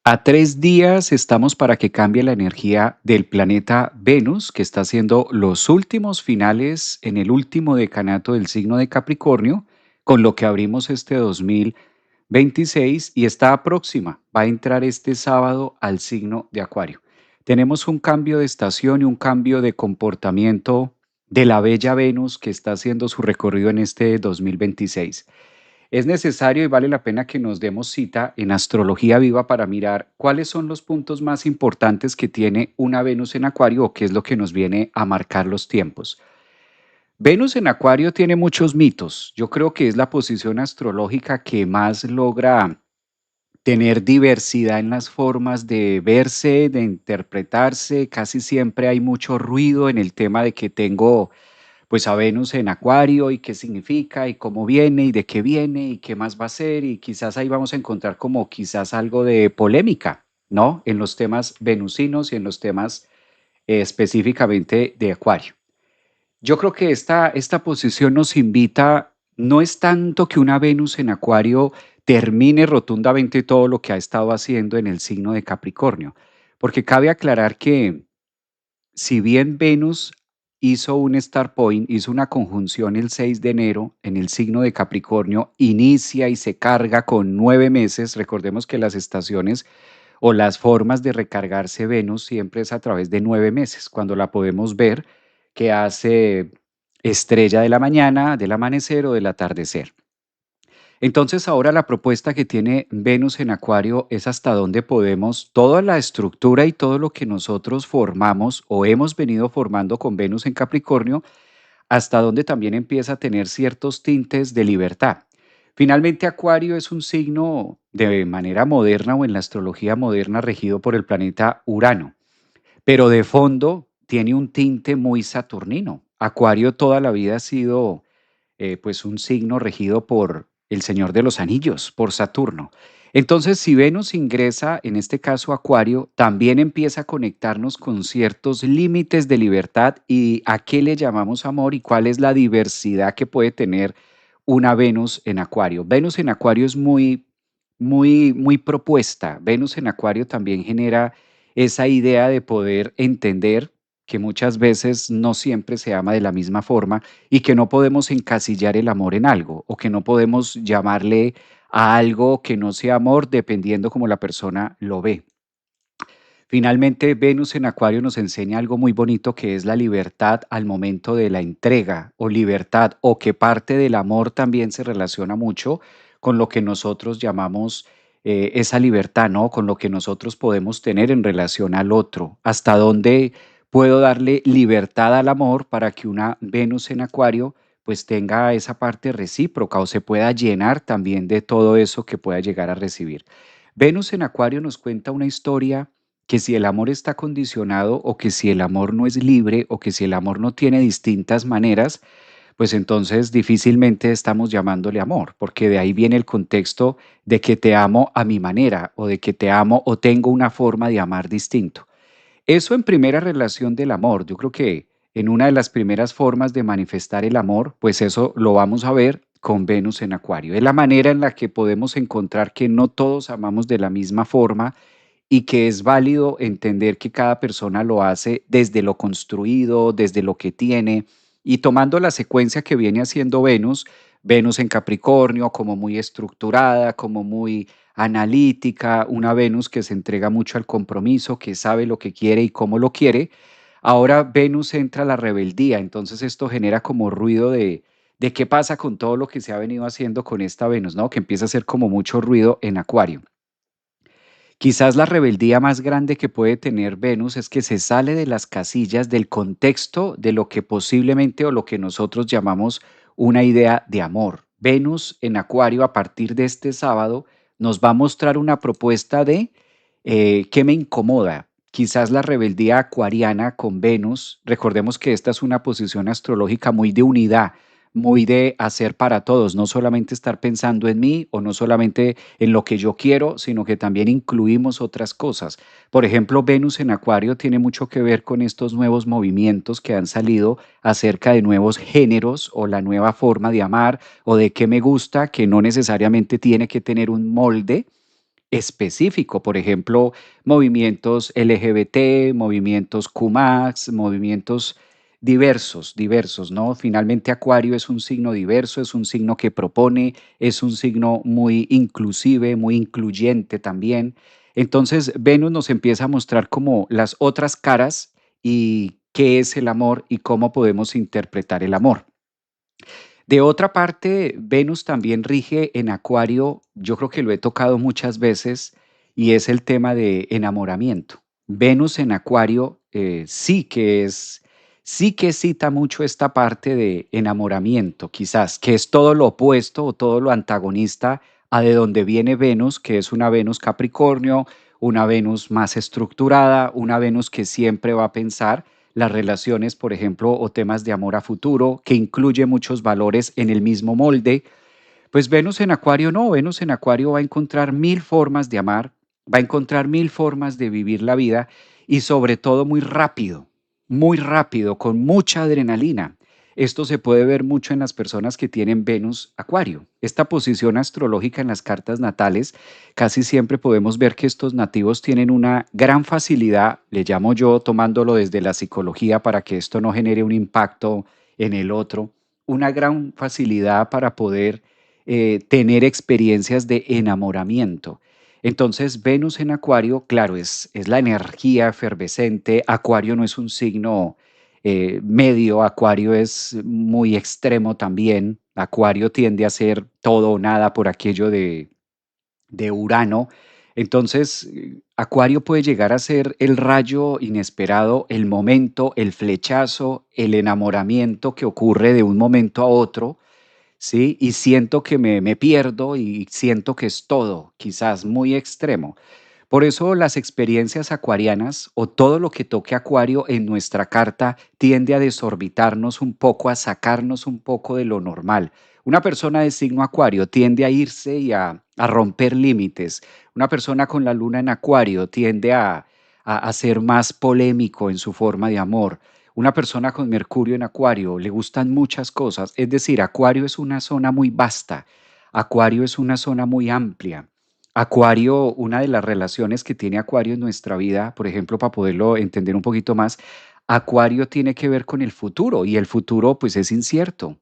A 3 días estamos para que cambie la energía del planeta Venus, que está haciendo los últimos finales en el último decanato del signo de Capricornio, con lo que abrimos este 2026 y está próxima. Va a entrar este sábado al signo de Acuario. Tenemos un cambio de estación y un cambio de comportamiento de la bella Venus que está haciendo su recorrido en este 2026. Es necesario y vale la pena que nos demos cita en Astrología Viva para mirar cuáles son los puntos más importantes que tiene una Venus en Acuario o qué es lo que nos viene a marcar los tiempos. Venus en Acuario tiene muchos mitos. Yo creo que es la posición astrológica que más logra tener diversidad en las formas de verse, de interpretarse. Casi siempre hay mucho ruido en el tema de que tengo pues a Venus en Acuario y qué significa y cómo viene y de qué viene y qué más va a ser y quizás ahí vamos a encontrar como quizás algo de polémica, ¿no? En los temas venusinos y en los temas específicamente de Acuario. Yo creo que esta posición nos invita, no es tanto que una Venus en Acuario termine rotundamente todo lo que ha estado haciendo en el signo de Capricornio, porque cabe aclarar que si bien Venus hizo un star point, hizo una conjunción el 6 de enero en el signo de Capricornio, inicia y se carga con 9 meses. Recordemos que las estaciones o las formas de recargarse Venus siempre es a través de 9 meses, cuando la podemos ver que hace estrella de la mañana, del amanecer o del atardecer. Entonces ahora la propuesta que tiene Venus en Acuario es hasta dónde podemos, toda la estructura y todo lo que nosotros formamos o hemos venido formando con Venus en Capricornio, hasta dónde también empieza a tener ciertos tintes de libertad. Finalmente Acuario es un signo de manera moderna o en la astrología moderna regido por el planeta Urano, pero de fondo tiene un tinte muy saturnino. Acuario toda la vida ha sido pues un signo regido por el Señor de los Anillos, por Saturno. Entonces, si Venus ingresa, en este caso Acuario, también empieza a conectarnos con ciertos límites de libertad y a qué le llamamos amor y cuál es la diversidad que puede tener una Venus en Acuario. Venus en Acuario es muy propuesta. Venus en Acuario también genera esa idea de poder entender que muchas veces no siempre se ama de la misma forma y que no podemos encasillar el amor en algo o que no podemos llamarle a algo que no sea amor dependiendo como la persona lo ve. Finalmente, Venus en Acuario nos enseña algo muy bonito que es la libertad al momento de la entrega o libertad o que parte del amor también se relaciona mucho con lo que nosotros llamamos esa libertad, ¿no? Con lo que nosotros podemos tener en relación al otro. Hasta dónde puedo darle libertad al amor para que una Venus en Acuario pues tenga esa parte recíproca o se pueda llenar también de todo eso que pueda llegar a recibir. Venus en Acuario nos cuenta una historia que si el amor está condicionado o que si el amor no es libre o que si el amor no tiene distintas maneras, pues entonces difícilmente estamos llamándole amor, porque de ahí viene el contexto de que te amo a mi manera o de que te amo o tengo una forma de amar distinto. Eso en primera relación del amor, yo creo que en una de las primeras formas de manifestar el amor, pues eso lo vamos a ver con Venus en Acuario. Es la manera en la que podemos encontrar que no todos amamos de la misma forma y que es válido entender que cada persona lo hace desde lo construido, desde lo que tiene, y tomando la secuencia que viene haciendo Venus, Venus en Capricornio, como muy estructurada, como muy analítica, una Venus que se entrega mucho al compromiso, que sabe lo que quiere y cómo lo quiere. Ahora Venus entra a la rebeldía, entonces esto genera como ruido de qué pasa con todo lo que se ha venido haciendo con esta Venus, ¿no? Que empieza a hacer como mucho ruido en Acuario. Quizás la rebeldía más grande que puede tener Venus es que se sale de las casillas del contexto de lo que posiblemente o lo que nosotros llamamos una idea de amor. Venus en Acuario a partir de este sábado nos va a mostrar una propuesta de qué me incomoda. Quizás la rebeldía acuariana con Venus, recordemos que esta es una posición astrológica muy de unidad, muy de hacer para todos, no solamente estar pensando en mí o no solamente en lo que yo quiero, sino que también incluimos otras cosas. Por ejemplo, Venus en Acuario tiene mucho que ver con estos nuevos movimientos que han salido acerca de nuevos géneros o la nueva forma de amar o de qué me gusta, que no necesariamente tiene que tener un molde específico. Por ejemplo, movimientos LGBT, movimientos Q+, movimientos diversos, ¿no? Finalmente, Acuario es un signo diverso, es un signo que propone, es un signo muy inclusive, muy incluyente también. Entonces, Venus nos empieza a mostrar como las otras caras y qué es el amor y cómo podemos interpretar el amor. De otra parte, Venus también rige en Acuario, yo creo que lo he tocado muchas veces, y es el tema de enamoramiento. Venus en Acuario sí que cita mucho esta parte de enamoramiento, quizás, que es todo lo opuesto o todo lo antagonista a de donde viene Venus, que es una Venus Capricornio, una Venus más estructurada, una Venus que siempre va a pensar las relaciones, por ejemplo, o temas de amor a futuro, que incluye muchos valores en el mismo molde. Pues Venus en Acuario no, Venus en Acuario va a encontrar mil formas de amar, va a encontrar mil formas de vivir la vida y sobre todo muy rápido, con mucha adrenalina. Esto se puede ver mucho en las personas que tienen Venus Acuario. Esta posición astrológica en las cartas natales, casi siempre podemos ver que estos nativos tienen una gran facilidad, le llamo yo tomándolo desde la psicología para que esto no genere un impacto en el otro, una gran facilidad para poder tener experiencias de enamoramiento. Entonces, Venus en Acuario, claro, es la energía efervescente. Acuario no es un signo medio, Acuario es muy extremo también. Acuario tiende a ser todo o nada por aquello de Urano. Entonces, Acuario puede llegar a ser el rayo inesperado, el momento, el flechazo, el enamoramiento que ocurre de un momento a otro. ¿Sí? Y siento que me pierdo y siento que es todo, quizás muy extremo. Por eso las experiencias acuarianas o todo lo que toque Acuario en nuestra carta tiende a desorbitarnos un poco, a sacarnos un poco de lo normal. Una persona de signo Acuario tiende a irse y a romper límites. Una persona con la luna en Acuario tiende a ser más polémico en su forma de amor. Una persona con Mercurio en Acuario le gustan muchas cosas. Es decir, Acuario es una zona muy vasta. Acuario es una zona muy amplia. Acuario, una de las relaciones que tiene Acuario en nuestra vida, por ejemplo, para poderlo entender un poquito más, Acuario tiene que ver con el futuro y el futuro pues es incierto.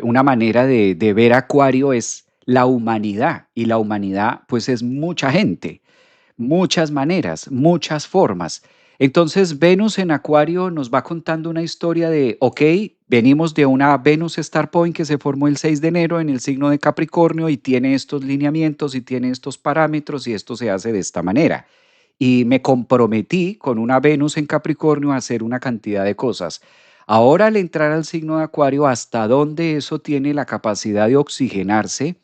Una manera de ver Acuario es la humanidad y la humanidad pues es mucha gente, muchas maneras, muchas formas. Entonces Venus en Acuario nos va contando una historia de, ok, venimos de una Venus Star Point que se formó el 6 de enero en el signo de Capricornio y tiene estos lineamientos y tiene estos parámetros y esto se hace de esta manera. Y me comprometí con una Venus en Capricornio a hacer una cantidad de cosas. Ahora al entrar al signo de Acuario, hasta dónde eso tiene la capacidad de oxigenarse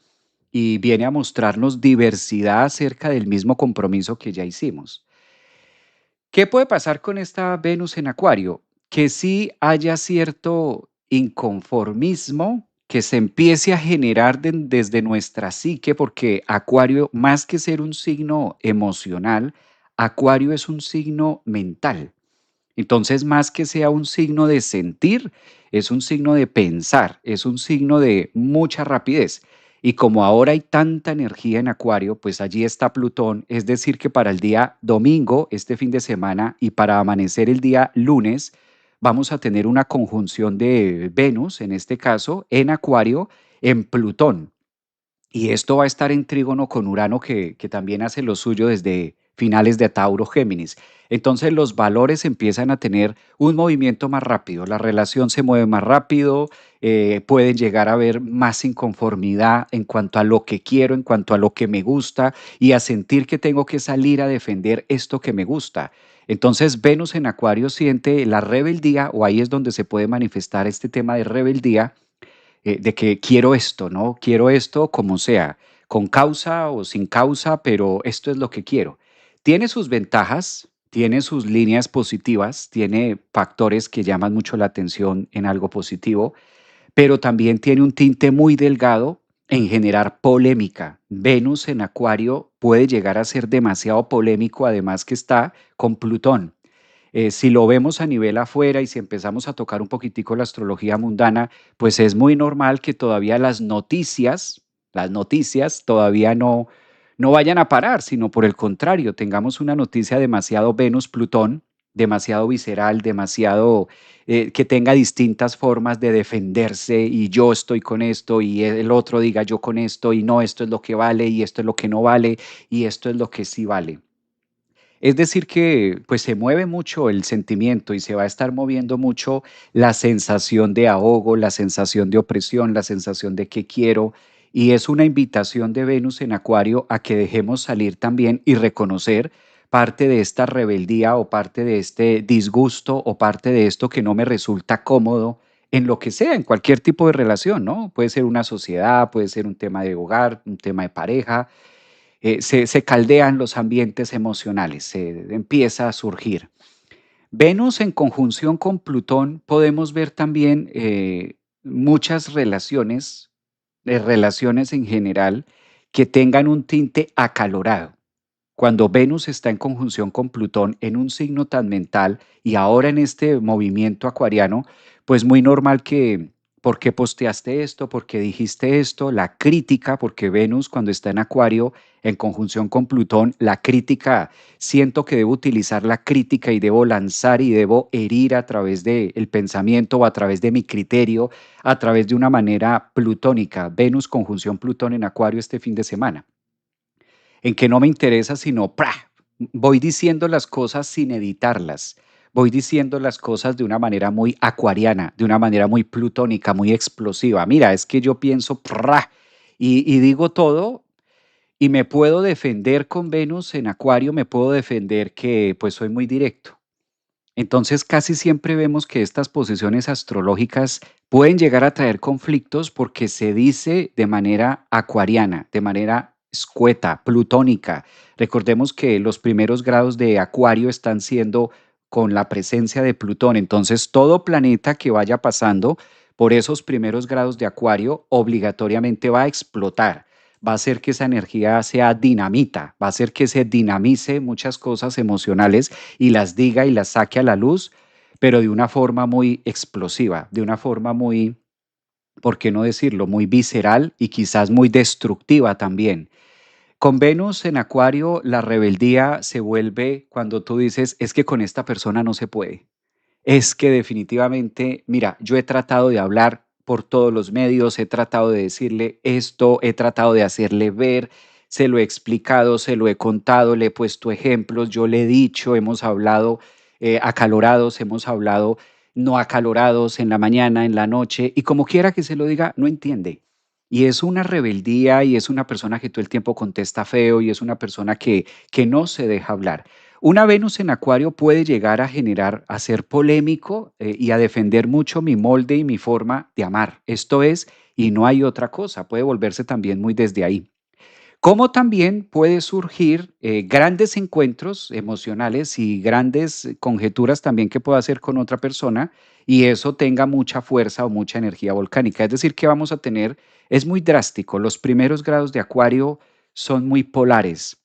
y viene a mostrarnos diversidad acerca del mismo compromiso que ya hicimos. ¿Qué puede pasar con esta Venus en Acuario? Que sí haya cierto inconformismo que se empiece a generar desde nuestra psique, porque Acuario, más que ser un signo emocional, Acuario es un signo mental. Entonces, más que sea un signo de sentir, es un signo de pensar, es un signo de mucha rapidez. Y como ahora hay tanta energía en Acuario, pues allí está Plutón, es decir, que para el día domingo, este fin de semana, y para amanecer el día lunes, vamos a tener una conjunción de Venus, en este caso, en Acuario, en Plutón. Y esto va a estar en trígono con Urano, que también hace lo suyo desde finales de Tauro Géminis. Entonces los valores empiezan a tener un movimiento más rápido, la relación se mueve más rápido, pueden llegar a haber más inconformidad en cuanto a lo que quiero, en cuanto a lo que me gusta y a sentir que tengo que salir a defender esto que me gusta. Entonces Venus en Acuario siente la rebeldía, o ahí es donde se puede manifestar este tema de rebeldía, de que quiero esto, ¿no? Quiero esto como sea, con causa o sin causa, pero esto es lo que quiero. Tiene sus ventajas, tiene sus líneas positivas, tiene factores que llaman mucho la atención en algo positivo, pero también tiene un tinte muy delgado en generar polémica. Venus en Acuario puede llegar a ser demasiado polémico, además que está con Plutón. Si lo vemos a nivel afuera y si empezamos a tocar un poquitico la astrología mundana, pues es muy normal que todavía las noticias todavía no vayan a parar, sino por el contrario, tengamos una noticia demasiado Venus-Plutón, demasiado visceral, demasiado que tenga distintas formas de defenderse y yo estoy con esto y el otro diga yo con esto y no, esto es lo que vale y esto es lo que no vale y esto es lo que sí vale. Es decir que, pues, se mueve mucho el sentimiento y se va a estar moviendo mucho la sensación de ahogo, la sensación de opresión, la sensación de que quiero, y es una invitación de Venus en Acuario a que dejemos salir también y reconocer parte de esta rebeldía o parte de este disgusto o parte de esto que no me resulta cómodo en lo que sea, en cualquier tipo de relación, ¿no? Puede ser una sociedad, puede ser un tema de hogar, un tema de pareja, se caldean los ambientes emocionales, se empieza a surgir. Venus en conjunción con Plutón podemos ver también muchas relaciones en general que tengan un tinte acalorado. Cuando Venus está en conjunción con Plutón en un signo tan mental y ahora en este movimiento acuariano, pues muy normal que, ¿por qué posteaste esto? ¿Por qué dijiste esto? La crítica, porque Venus cuando está en Acuario en conjunción con Plutón, la crítica, siento que debo utilizar la crítica y debo lanzar y debo herir a través del pensamiento o a través de mi criterio, a través de una manera plutónica. Venus conjunción Plutón en Acuario este fin de semana en que no me interesa, sino ¡pra! Voy diciendo las cosas sin editarlas. Voy diciendo las cosas de una manera muy acuariana, de una manera muy plutónica, muy explosiva. Mira, es que yo pienso ¡pra! Y digo todo y me puedo defender con Venus en Acuario, me puedo defender que pues soy muy directo. Entonces casi siempre vemos que estas posiciones astrológicas pueden llegar a traer conflictos porque se dice de manera acuariana, de manera escueta, plutónica. Recordemos que los primeros grados de Acuario están siendo con la presencia de Plutón. Entonces todo planeta que vaya pasando por esos primeros grados de Acuario obligatoriamente va a explotar, va a hacer que esa energía sea dinamita, va a hacer que se dinamice muchas cosas emocionales y las diga y las saque a la luz, pero de una forma muy explosiva, de una forma muy, ¿por qué no decirlo?, muy visceral y quizás muy destructiva también. Con Venus en Acuario, la rebeldía se vuelve cuando tú dices, es que con esta persona no se puede. Es que definitivamente, mira, yo he tratado de hablar por todos los medios, he tratado de decirle esto, he tratado de hacerle ver, se lo he explicado, se lo he contado, le he puesto ejemplos, yo le he dicho, hemos hablado acalorados, hemos hablado no acalorados en la mañana, en la noche, y como quiera que se lo diga, no entiende. Y es una rebeldía y es una persona que todo el tiempo contesta feo y es una persona que no se deja hablar. Una Venus en Acuario puede llegar a generar, a ser polémico y a defender mucho mi molde y mi forma de amar. Esto es, y no hay otra cosa, puede volverse también muy desde ahí. Como también puede surgir grandes encuentros emocionales y grandes conjeturas también que pueda hacer con otra persona y eso tenga mucha fuerza o mucha energía volcánica. Es decir, que vamos a tener, es muy drástico, los primeros grados de Acuario son muy polares,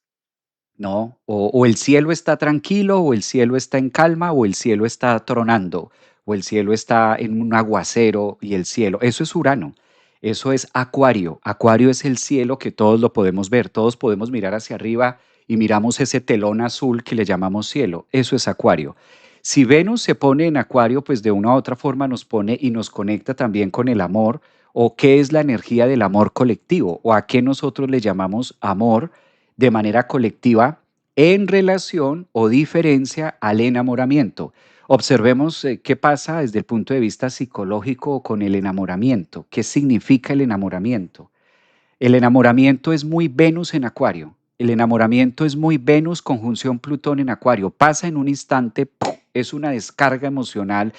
¿no? O el cielo está tranquilo, o el cielo está en calma, o el cielo está tronando, o el cielo está en un aguacero y el cielo. Eso es Urano, eso es Acuario. Acuario es el cielo que todos lo podemos ver, todos podemos mirar hacia arriba y miramos ese telón azul que le llamamos cielo. Eso es Acuario. Si Venus se pone en Acuario, pues de una u otra forma nos pone y nos conecta también con el amor, o qué es la energía del amor colectivo, o a qué nosotros le llamamos amor de manera colectiva en relación o diferencia al enamoramiento. Observemos qué pasa desde el punto de vista psicológico con el enamoramiento. ¿Qué significa el enamoramiento? El enamoramiento es muy Venus en Acuario. El enamoramiento es muy Venus conjunción Plutón en Acuario. Pasa en un instante, ¡pum! Es una descarga emocional,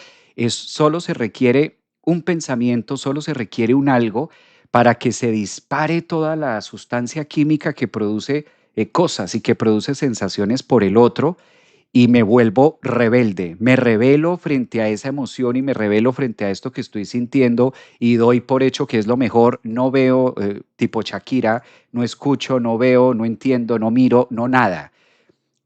solo se requiere un pensamiento, solo se requiere un algo para que se dispare toda la sustancia química que produce cosas y que produce sensaciones por el otro y me vuelvo rebelde, me rebelo frente a esa emoción y me rebelo frente a esto que estoy sintiendo y doy por hecho que es lo mejor, no veo tipo Shakira, no escucho, no veo, no entiendo, no miro, no nada.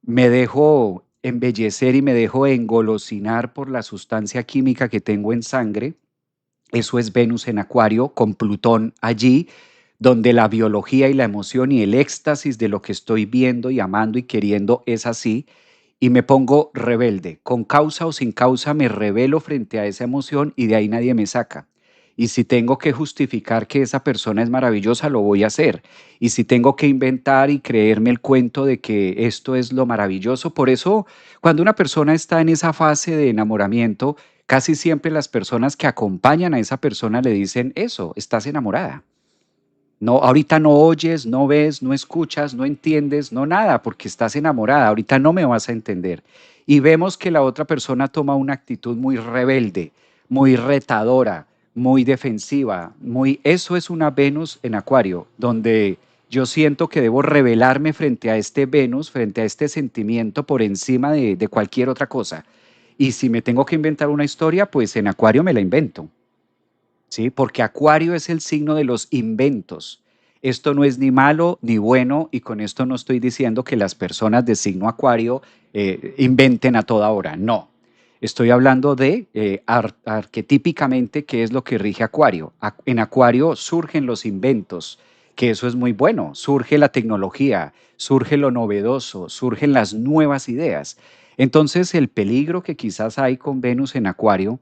Me dejo embellecer y me dejo engolosinar por la sustancia química que tengo en sangre. Eso es Venus en Acuario con Plutón allí, donde la biología y la emoción y el éxtasis de lo que estoy viendo y amando y queriendo es así, y me pongo rebelde. Con causa o sin causa me rebelo frente a esa emoción y de ahí nadie me saca. Y si tengo que justificar que esa persona es maravillosa, lo voy a hacer. Y si tengo que inventar y creerme el cuento de que esto es lo maravilloso, por eso cuando una persona está en esa fase de enamoramiento, casi siempre las personas que acompañan a esa persona le dicen eso, estás enamorada. No, ahorita no oyes, no ves, no escuchas, no entiendes, no nada, porque estás enamorada, ahorita no me vas a entender. Y vemos que la otra persona toma una actitud muy rebelde, muy retadora, muy defensiva, muy eso es una Venus en Acuario, donde yo siento que debo rebelarme frente a este Venus, frente a este sentimiento por encima de cualquier otra cosa. Y si me tengo que inventar una historia, pues en Acuario me la invento. ¿Sí? Porque Acuario es el signo de los inventos. Esto no es ni malo ni bueno y con esto no estoy diciendo que las personas de signo Acuario inventen a toda hora, no. Estoy hablando de arquetípicamente qué es lo que rige Acuario. En Acuario surgen los inventos, que eso es muy bueno. Surge la tecnología, surge lo novedoso, surgen las nuevas ideas. Entonces el peligro que quizás hay con Venus en Acuario,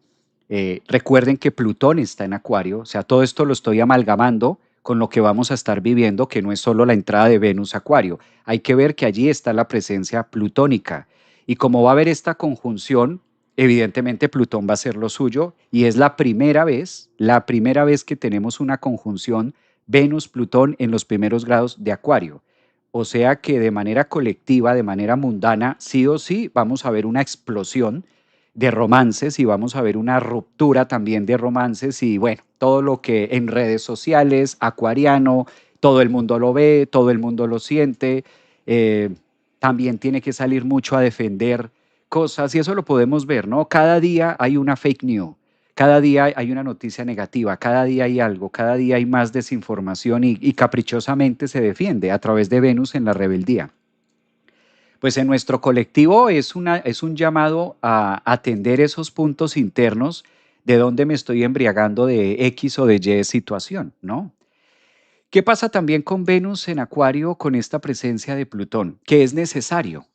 recuerden que Plutón está en Acuario, o sea, todo esto lo estoy amalgamando con lo que vamos a estar viviendo, que no es solo la entrada de Venus a Acuario. Hay que ver que allí está la presencia plutónica. Y como va a haber esta conjunción, evidentemente Plutón va a ser lo suyo y es la primera vez que tenemos una conjunción Venus-Plutón en los primeros grados de Acuario. O sea que de manera colectiva, de manera mundana, sí o sí vamos a ver una explosión de romances y vamos a ver una ruptura también de romances y bueno, todo lo que en redes sociales, acuariano, todo el mundo lo ve, todo el mundo lo siente, eh, también tiene que salir mucho a defender cosas y eso lo podemos ver, ¿no? Cada día hay una fake news, cada día hay una noticia negativa, cada día hay algo, cada día hay más desinformación y caprichosamente se defiende a través de Venus en la rebeldía. Pues en nuestro colectivo es un llamado a atender esos puntos internos de dónde me estoy embriagando de X o de Y situación, ¿no? ¿Qué pasa también con Venus en Acuario con esta presencia de Plutón? Que es necesario.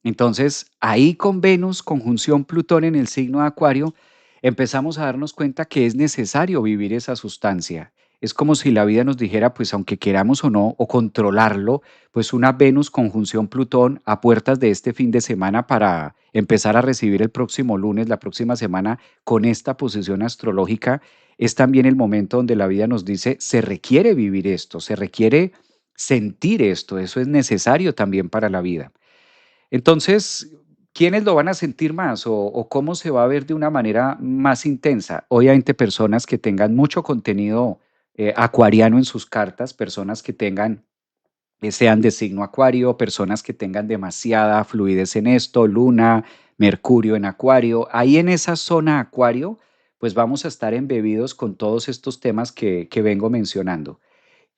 Entonces, ahí con Venus, conjunción Plutón en el signo de Acuario, empezamos a darnos cuenta que es necesario vivir esa sustancia. Es como si la vida nos dijera, pues aunque queramos o no, o controlarlo, pues una Venus conjunción Plutón a puertas de este fin de semana para empezar a recibir el próximo lunes, la próxima semana, con esta posición astrológica, es también el momento donde la vida nos dice, se requiere vivir esto, se requiere sentir esto, eso es necesario también para la vida. Entonces, ¿quiénes lo van a sentir más o cómo se va a ver de una manera más intensa? Obviamente personas que tengan mucho contenido acuariano en sus cartas, personas que tengan, sean de signo acuario, personas que tengan demasiada fluidez en esto, luna, mercurio en acuario. Ahí en esa zona acuario, pues vamos a estar embebidos con todos estos temas que vengo mencionando.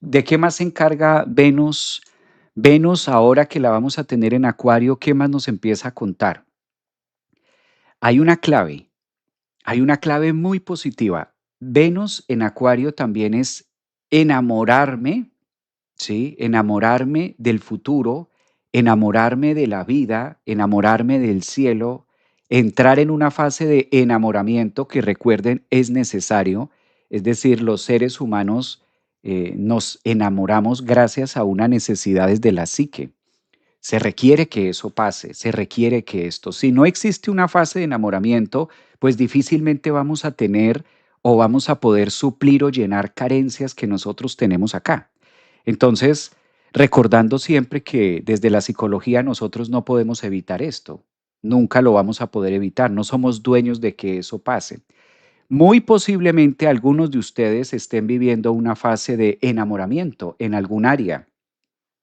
¿De qué más se encarga Venus? Venus, ahora que la vamos a tener en Acuario, ¿qué más nos empieza a contar? Hay una clave, hay una clave muy positiva. Venus en Acuario también es enamorarme, ¿sí? Enamorarme del futuro, enamorarme de la vida, enamorarme del cielo, entrar en una fase de enamoramiento que recuerden es necesario, es decir, los seres humanos nos enamoramos gracias a una necesidades de la psique. Se requiere que eso pase, se requiere que esto, si no existe una fase de enamoramiento, pues difícilmente vamos a tener o vamos a poder suplir o llenar carencias que nosotros tenemos acá. Entonces, recordando siempre que desde la psicología nosotros no podemos evitar esto, nunca lo vamos a poder evitar, no somos dueños de que eso pase. Muy posiblemente algunos de ustedes estén viviendo una fase de enamoramiento en algún área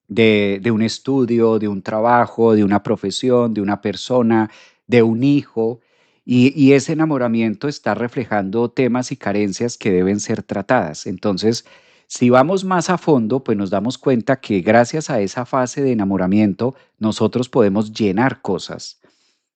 de un estudio, de un trabajo, de una profesión, de una persona, de un hijo, y ese enamoramiento está reflejando temas y carencias que deben ser tratadas. Entonces, si vamos más a fondo, pues nos damos cuenta que gracias a esa fase de enamoramiento, nosotros podemos llenar cosas,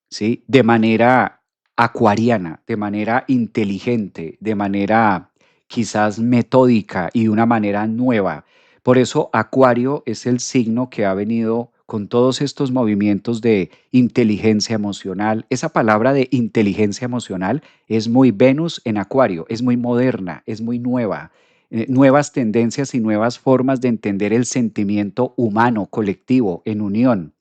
¿sí? De manera acuariana, de manera inteligente, de manera quizás metódica y de una manera nueva. Por eso Acuario es el signo que ha venido con todos estos movimientos de inteligencia emocional. Esa palabra de inteligencia emocional es muy Venus en Acuario, es muy moderna, es muy nueva. Nuevas tendencias y nuevas formas de entender el sentimiento humano, colectivo, en unión.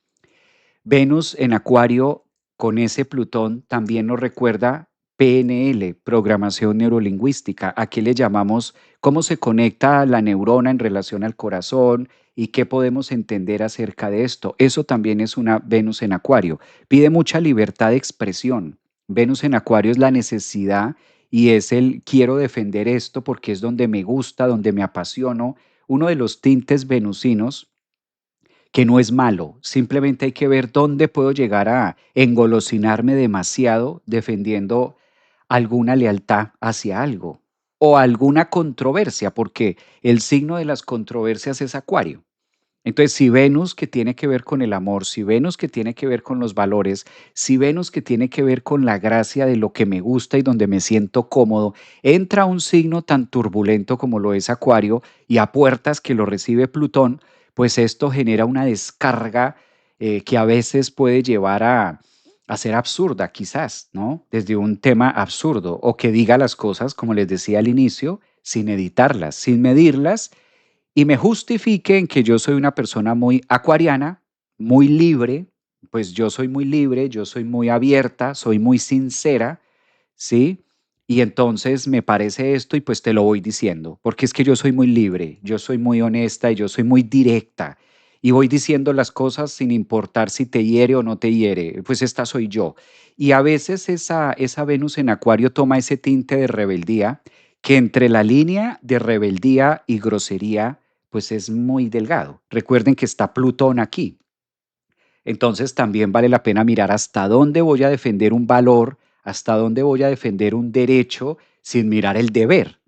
Venus en Acuario con ese Plutón también nos recuerda PNL, programación neurolingüística. ¿A qué le llamamos? ¿Cómo se conecta la neurona en relación al corazón y qué podemos entender acerca de esto? Eso también es una Venus en Acuario. Pide mucha libertad de expresión. Venus en Acuario es la necesidad y es el quiero defender esto porque es donde me gusta, donde me apasiono. Uno de los tintes venusinos que no es malo, simplemente hay que ver dónde puedo llegar a engolosinarme demasiado defendiendo alguna lealtad hacia algo o alguna controversia, porque el signo de las controversias es Acuario. Entonces, si Venus que tiene que ver con el amor, si Venus que tiene que ver con los valores, si Venus que tiene que ver con la gracia de lo que me gusta y donde me siento cómodo, entra un signo tan turbulento como lo es Acuario y a puertas que lo recibe Plutón, pues esto genera una descarga que a veces puede llevar a ser absurda, quizás, ¿no? Desde un tema absurdo o que diga las cosas, como les decía al inicio, sin editarlas, sin medirlas y me justifique en que yo soy una persona muy acuariana, muy libre, pues yo soy muy libre, yo soy muy abierta, soy muy sincera, ¿sí? Y entonces me parece esto y pues te lo voy diciendo, porque es que yo soy muy libre, yo soy muy honesta y yo soy muy directa y voy diciendo las cosas sin importar si te hiere o no te hiere, pues esta soy yo. Y a veces esa Venus en Acuario toma ese tinte de rebeldía que entre la línea de rebeldía y grosería pues es muy delgado. Recuerden que está Plutón aquí. Entonces también vale la pena mirar hasta dónde voy a defender un valor, hasta dónde voy a defender un derecho sin mirar el deber,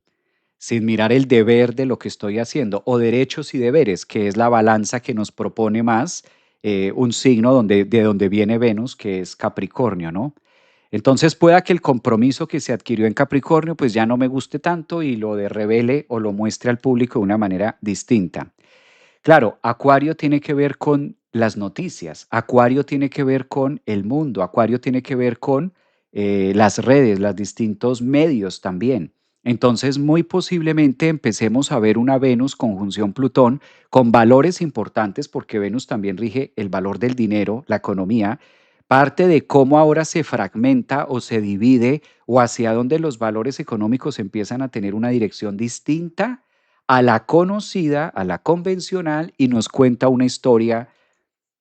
sin mirar el deber de lo que estoy haciendo, o derechos y deberes, que es la balanza que nos propone más un signo de donde viene Venus, que es Capricornio, ¿no? Entonces pueda que el compromiso que se adquirió en Capricornio pues ya no me guste tanto y lo de revele o lo muestre al público de una manera distinta. Claro, Acuario tiene que ver con las noticias, Acuario tiene que ver con el mundo, Acuario tiene que ver con las redes, los distintos medios también. Entonces, muy posiblemente empecemos a ver una Venus conjunción Plutón con valores importantes, porque Venus también rige el valor del dinero, la economía, parte de cómo ahora se fragmenta o se divide o hacia dónde los valores económicos empiezan a tener una dirección distinta a la conocida, a la convencional, y nos cuenta una historia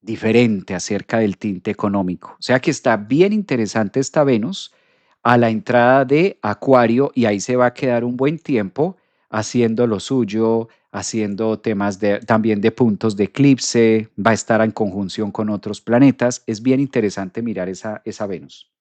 diferente acerca del tinte económico. O sea que está bien interesante esta Venus a la entrada de Acuario y ahí se va a quedar un buen tiempo haciendo lo suyo, haciendo temas también de puntos de eclipse, va a estar en conjunción con otros planetas. Es bien interesante mirar esa Venus.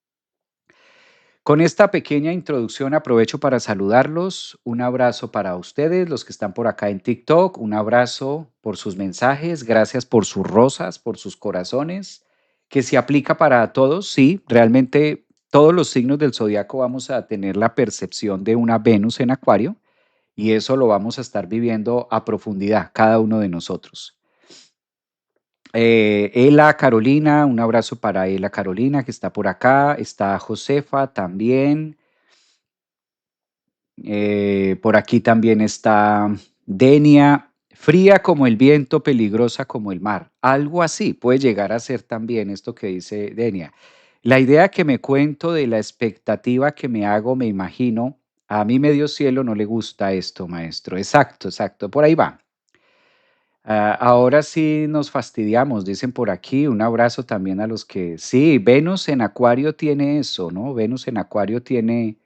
Con esta pequeña introducción aprovecho para saludarlos. Un abrazo para ustedes, los que están por acá en TikTok. Un abrazo por sus mensajes. Gracias por sus rosas, por sus corazones. Que se aplica para todos. Sí, realmente todos los signos del zodiaco vamos a tener la percepción de una Venus en Acuario y eso lo vamos a estar viviendo a profundidad, cada uno de nosotros. Ela Carolina, un abrazo para Ela Carolina que está por acá. Está Josefa también. Por aquí también está Denia, fría como el viento, peligrosa como el mar. Algo así puede llegar a ser también esto que dice Denia. La idea que me cuento de la expectativa que me hago, me imagino, a mí medio cielo no le gusta esto, maestro. Exacto, exacto, por ahí va. Ahora sí nos fastidiamos, dicen por aquí. Un abrazo también a los que... Sí, Venus en Acuario tiene eso, ¿no? Venus en Acuario tiene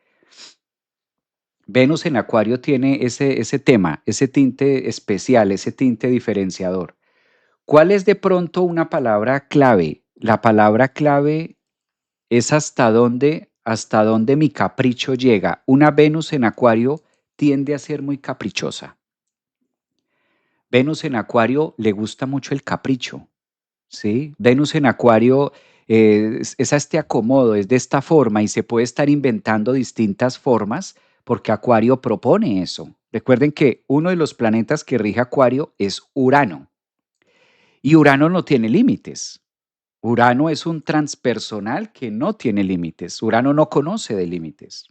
ese tema, ese tinte especial, ese tinte diferenciador. ¿Cuál es de pronto una palabra clave? La palabra clave es hasta dónde mi capricho llega. Una Venus en Acuario tiende a ser muy caprichosa. Venus en Acuario le gusta mucho el capricho, ¿sí? Venus en Acuario es a este acomodo, es de esta forma y se puede estar inventando distintas formas porque Acuario propone eso. Recuerden que uno de los planetas que rige Acuario es Urano y Urano no tiene límites. Urano es un transpersonal que no tiene límites. Urano no conoce de límites.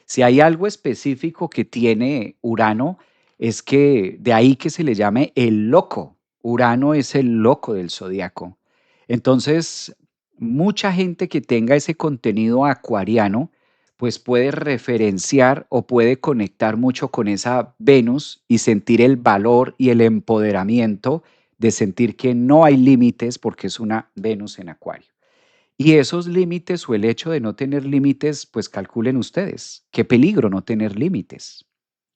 Si hay algo específico que tiene Urano, es que de ahí que se le llame el loco. Urano es el loco del zodiaco. Entonces, mucha gente que tenga ese contenido acuariano, pues puede referenciar o puede conectar mucho con esa Venus y sentir el valor y el empoderamiento de sentir que no hay límites porque es una Venus en Acuario. Y esos límites o el hecho de no tener límites, pues calculen ustedes, qué peligro no tener límites.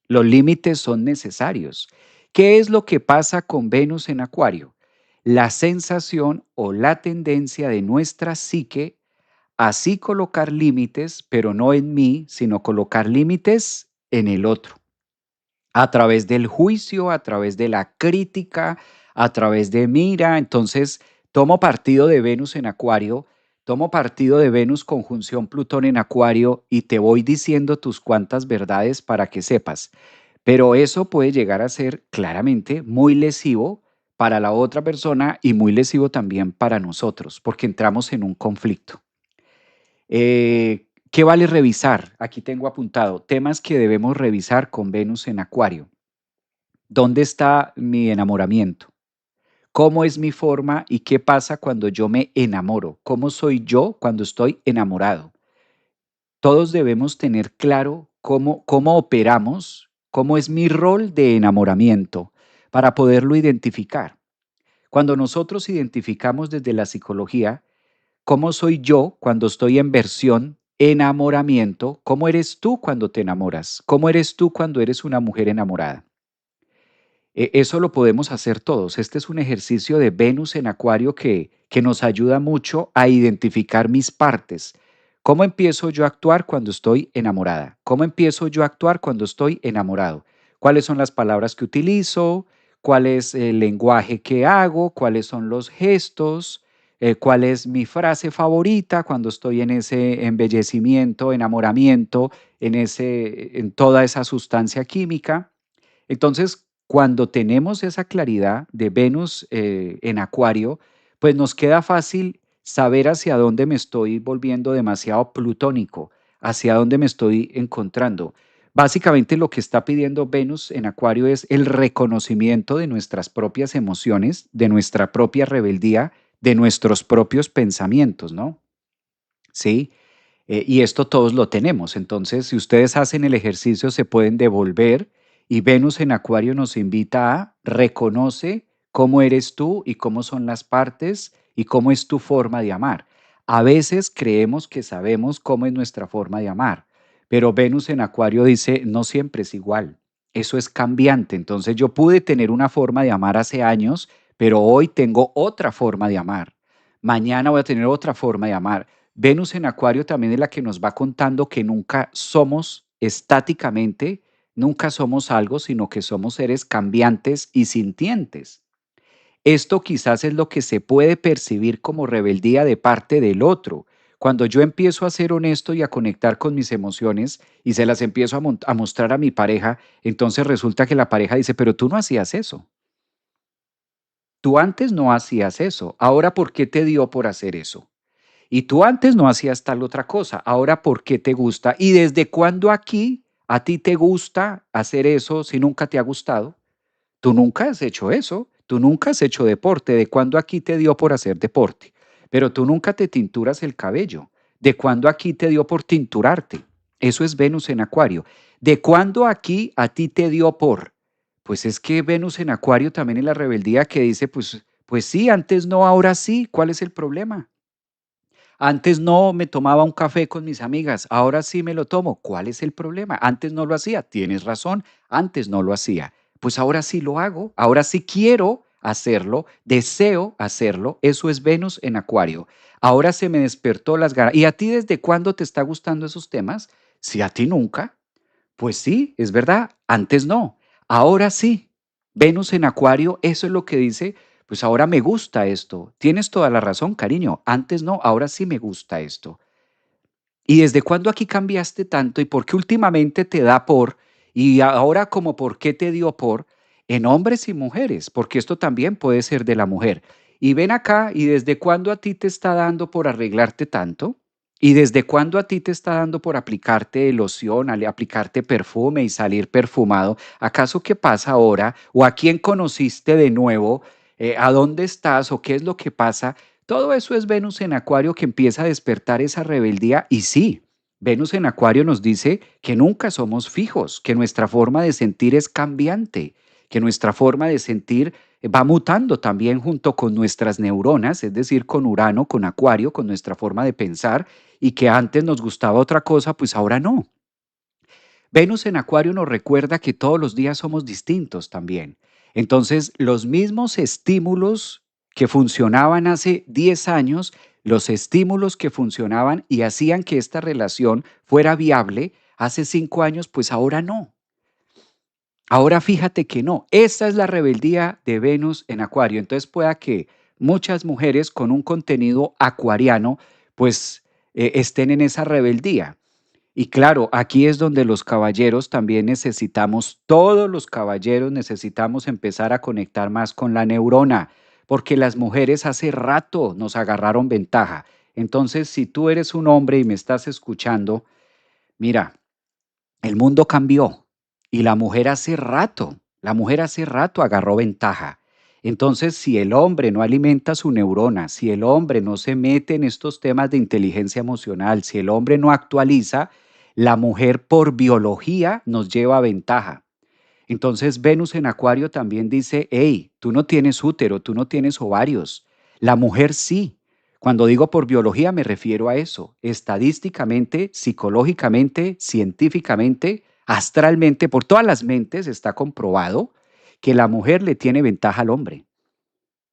Los límites son necesarios. ¿Qué es lo que pasa con Venus en Acuario? La sensación o la tendencia de nuestra psique a sí colocar límites, pero no en mí, sino colocar límites en el otro, a través del juicio, a través de la crítica, a través de mira. Entonces, tomo partido de Venus en Acuario, tomo partido de Venus conjunción Plutón en Acuario y te voy diciendo tus cuantas verdades para que sepas. Pero eso puede llegar a ser claramente muy lesivo para la otra persona y muy lesivo también para nosotros, porque entramos en un conflicto. ¿Qué vale revisar? Aquí tengo apuntado temas que debemos revisar con Venus en Acuario. ¿Dónde está mi enamoramiento? ¿Cómo es mi forma y qué pasa cuando yo me enamoro? ¿Cómo soy yo cuando estoy enamorado? Todos debemos tener claro cómo operamos, cómo es mi rol de enamoramiento para poderlo identificar. Cuando nosotros identificamos desde la psicología cómo soy yo cuando estoy en versión enamoramiento, cómo eres tú cuando te enamoras, cómo eres tú cuando eres una mujer enamorada. Eso lo podemos hacer todos. Este es un ejercicio de Venus en Acuario que nos ayuda mucho a identificar mis partes. ¿Cómo empiezo yo a actuar cuando estoy enamorada? ¿Cómo empiezo yo a actuar cuando estoy enamorado? ¿Cuáles son las palabras que utilizo? ¿Cuál es el lenguaje que hago? ¿Cuáles son los gestos? ¿Cuál es mi frase favorita cuando estoy en ese embellecimiento, enamoramiento, en toda esa sustancia química? Entonces, cuando tenemos esa claridad de Venus en Acuario, pues nos queda fácil saber hacia dónde me estoy volviendo demasiado plutónico, hacia dónde me estoy encontrando. Básicamente lo que está pidiendo Venus en Acuario es el reconocimiento de nuestras propias emociones, de nuestra propia rebeldía, de nuestros propios pensamientos, ¿no? Sí, y esto todos lo tenemos. Entonces, si ustedes hacen el ejercicio, se pueden devolver y Venus en Acuario nos invita a reconoce cómo eres tú y cómo son las partes y cómo es tu forma de amar. A veces creemos que sabemos cómo es nuestra forma de amar, pero Venus en Acuario dice, no siempre es igual. Eso es cambiante. Entonces, yo pude tener una forma de amar hace años, pero hoy tengo otra forma de amar. Mañana voy a tener otra forma de amar. Venus en Acuario también es la que nos va contando que nunca somos estáticamente, nunca somos algo, sino que somos seres cambiantes y sintientes. Esto quizás es lo que se puede percibir como rebeldía de parte del otro. Cuando yo empiezo a ser honesto y a conectar con mis emociones y se las empiezo a mostrar a mi pareja, entonces resulta que la pareja dice, pero tú no hacías eso. Tú antes no hacías eso. Ahora, ¿por qué te dio por hacer eso? Y tú antes no hacías tal otra cosa, ahora ¿por qué te gusta? ¿Y desde cuándo aquí a ti te gusta hacer eso si nunca te ha gustado? Tú nunca has hecho eso, tú nunca has hecho deporte, ¿de cuándo aquí te dio por hacer deporte? Pero tú nunca te tinturas el cabello, ¿de cuándo aquí te dio por tinturarte? Eso es Venus en Acuario. ¿De cuándo aquí a ti te dio por? Pues es que Venus en Acuario también es la rebeldía que dice, pues sí, antes no, ahora sí, ¿cuál es el problema? Antes no me tomaba un café con mis amigas, ahora sí me lo tomo. ¿Cuál es el problema? Antes no lo hacía. Tienes razón, antes no lo hacía. Pues ahora sí lo hago, ahora sí quiero hacerlo, deseo hacerlo. Eso es Venus en Acuario. Ahora se me despertó las ganas. ¿Y a ti desde cuándo te está gustando esos temas? Si a ti nunca. Pues sí, es verdad, antes no, ahora sí. Venus en Acuario, eso es lo que dice, pues ahora me gusta esto. Tienes toda la razón, cariño, antes no, ahora sí me gusta esto. ¿Y desde cuándo aquí cambiaste tanto? ¿Y por qué últimamente te da por? Y ahora como por qué te dio por en hombres y mujeres, porque esto también puede ser de la mujer. Y ven acá, ¿y desde cuándo a ti te está dando por arreglarte tanto? ¿Y desde cuándo a ti te está dando por aplicarte loción, aplicarte perfume y salir perfumado? ¿Acaso qué pasa ahora? ¿O a quién conociste de nuevo? ¿A dónde estás? ¿O qué es lo que pasa? Todo eso es Venus en Acuario que empieza a despertar esa rebeldía y sí, Venus en Acuario nos dice que nunca somos fijos, que nuestra forma de sentir es cambiante, que nuestra forma de sentir va mutando también junto con nuestras neuronas, es decir, con Urano, con Acuario, con nuestra forma de pensar y que antes nos gustaba otra cosa, pues ahora no. Venus en Acuario nos recuerda que todos los días somos distintos también. Entonces, los mismos estímulos que funcionaban hace 10 años, los estímulos que funcionaban y hacían que esta relación fuera viable hace 5 años, pues ahora no. Ahora fíjate que no. Esta es la rebeldía de Venus en Acuario. Entonces pueda que muchas mujeres con un contenido acuariano, pues estén en esa rebeldía. Y claro, aquí es donde los caballeros también necesitamos, todos los caballeros necesitamos empezar a conectar más con la neurona, porque las mujeres hace rato nos agarraron ventaja. Entonces, si tú eres un hombre y me estás escuchando, mira, el mundo cambió y la mujer hace rato agarró ventaja. Entonces, si el hombre no alimenta su neurona, si el hombre no se mete en estos temas de inteligencia emocional, si el hombre no actualiza, la mujer por biología nos lleva ventaja. Entonces Venus en Acuario también dice, hey, tú no tienes útero, tú no tienes ovarios. La mujer sí. Cuando digo por biología me refiero a eso. Estadísticamente, psicológicamente, científicamente, astralmente, por todas las mentes está comprobado que la mujer le tiene ventaja al hombre.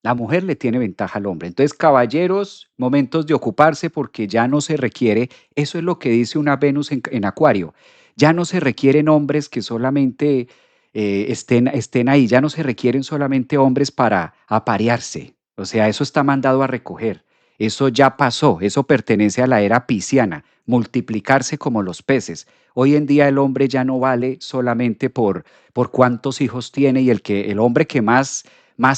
La mujer le tiene ventaja al hombre. Entonces, caballeros, momentos de ocuparse porque ya no se requiere, eso es lo que dice una Venus en Acuario, ya no se requieren hombres que solamente estén ahí, ya no se requieren solamente hombres para aparearse. O sea, eso está mandado a recoger. Eso ya pasó, eso pertenece a la era pisciana, multiplicarse como los peces. Hoy en día el hombre ya no vale solamente por cuántos hijos tiene y el hombre que más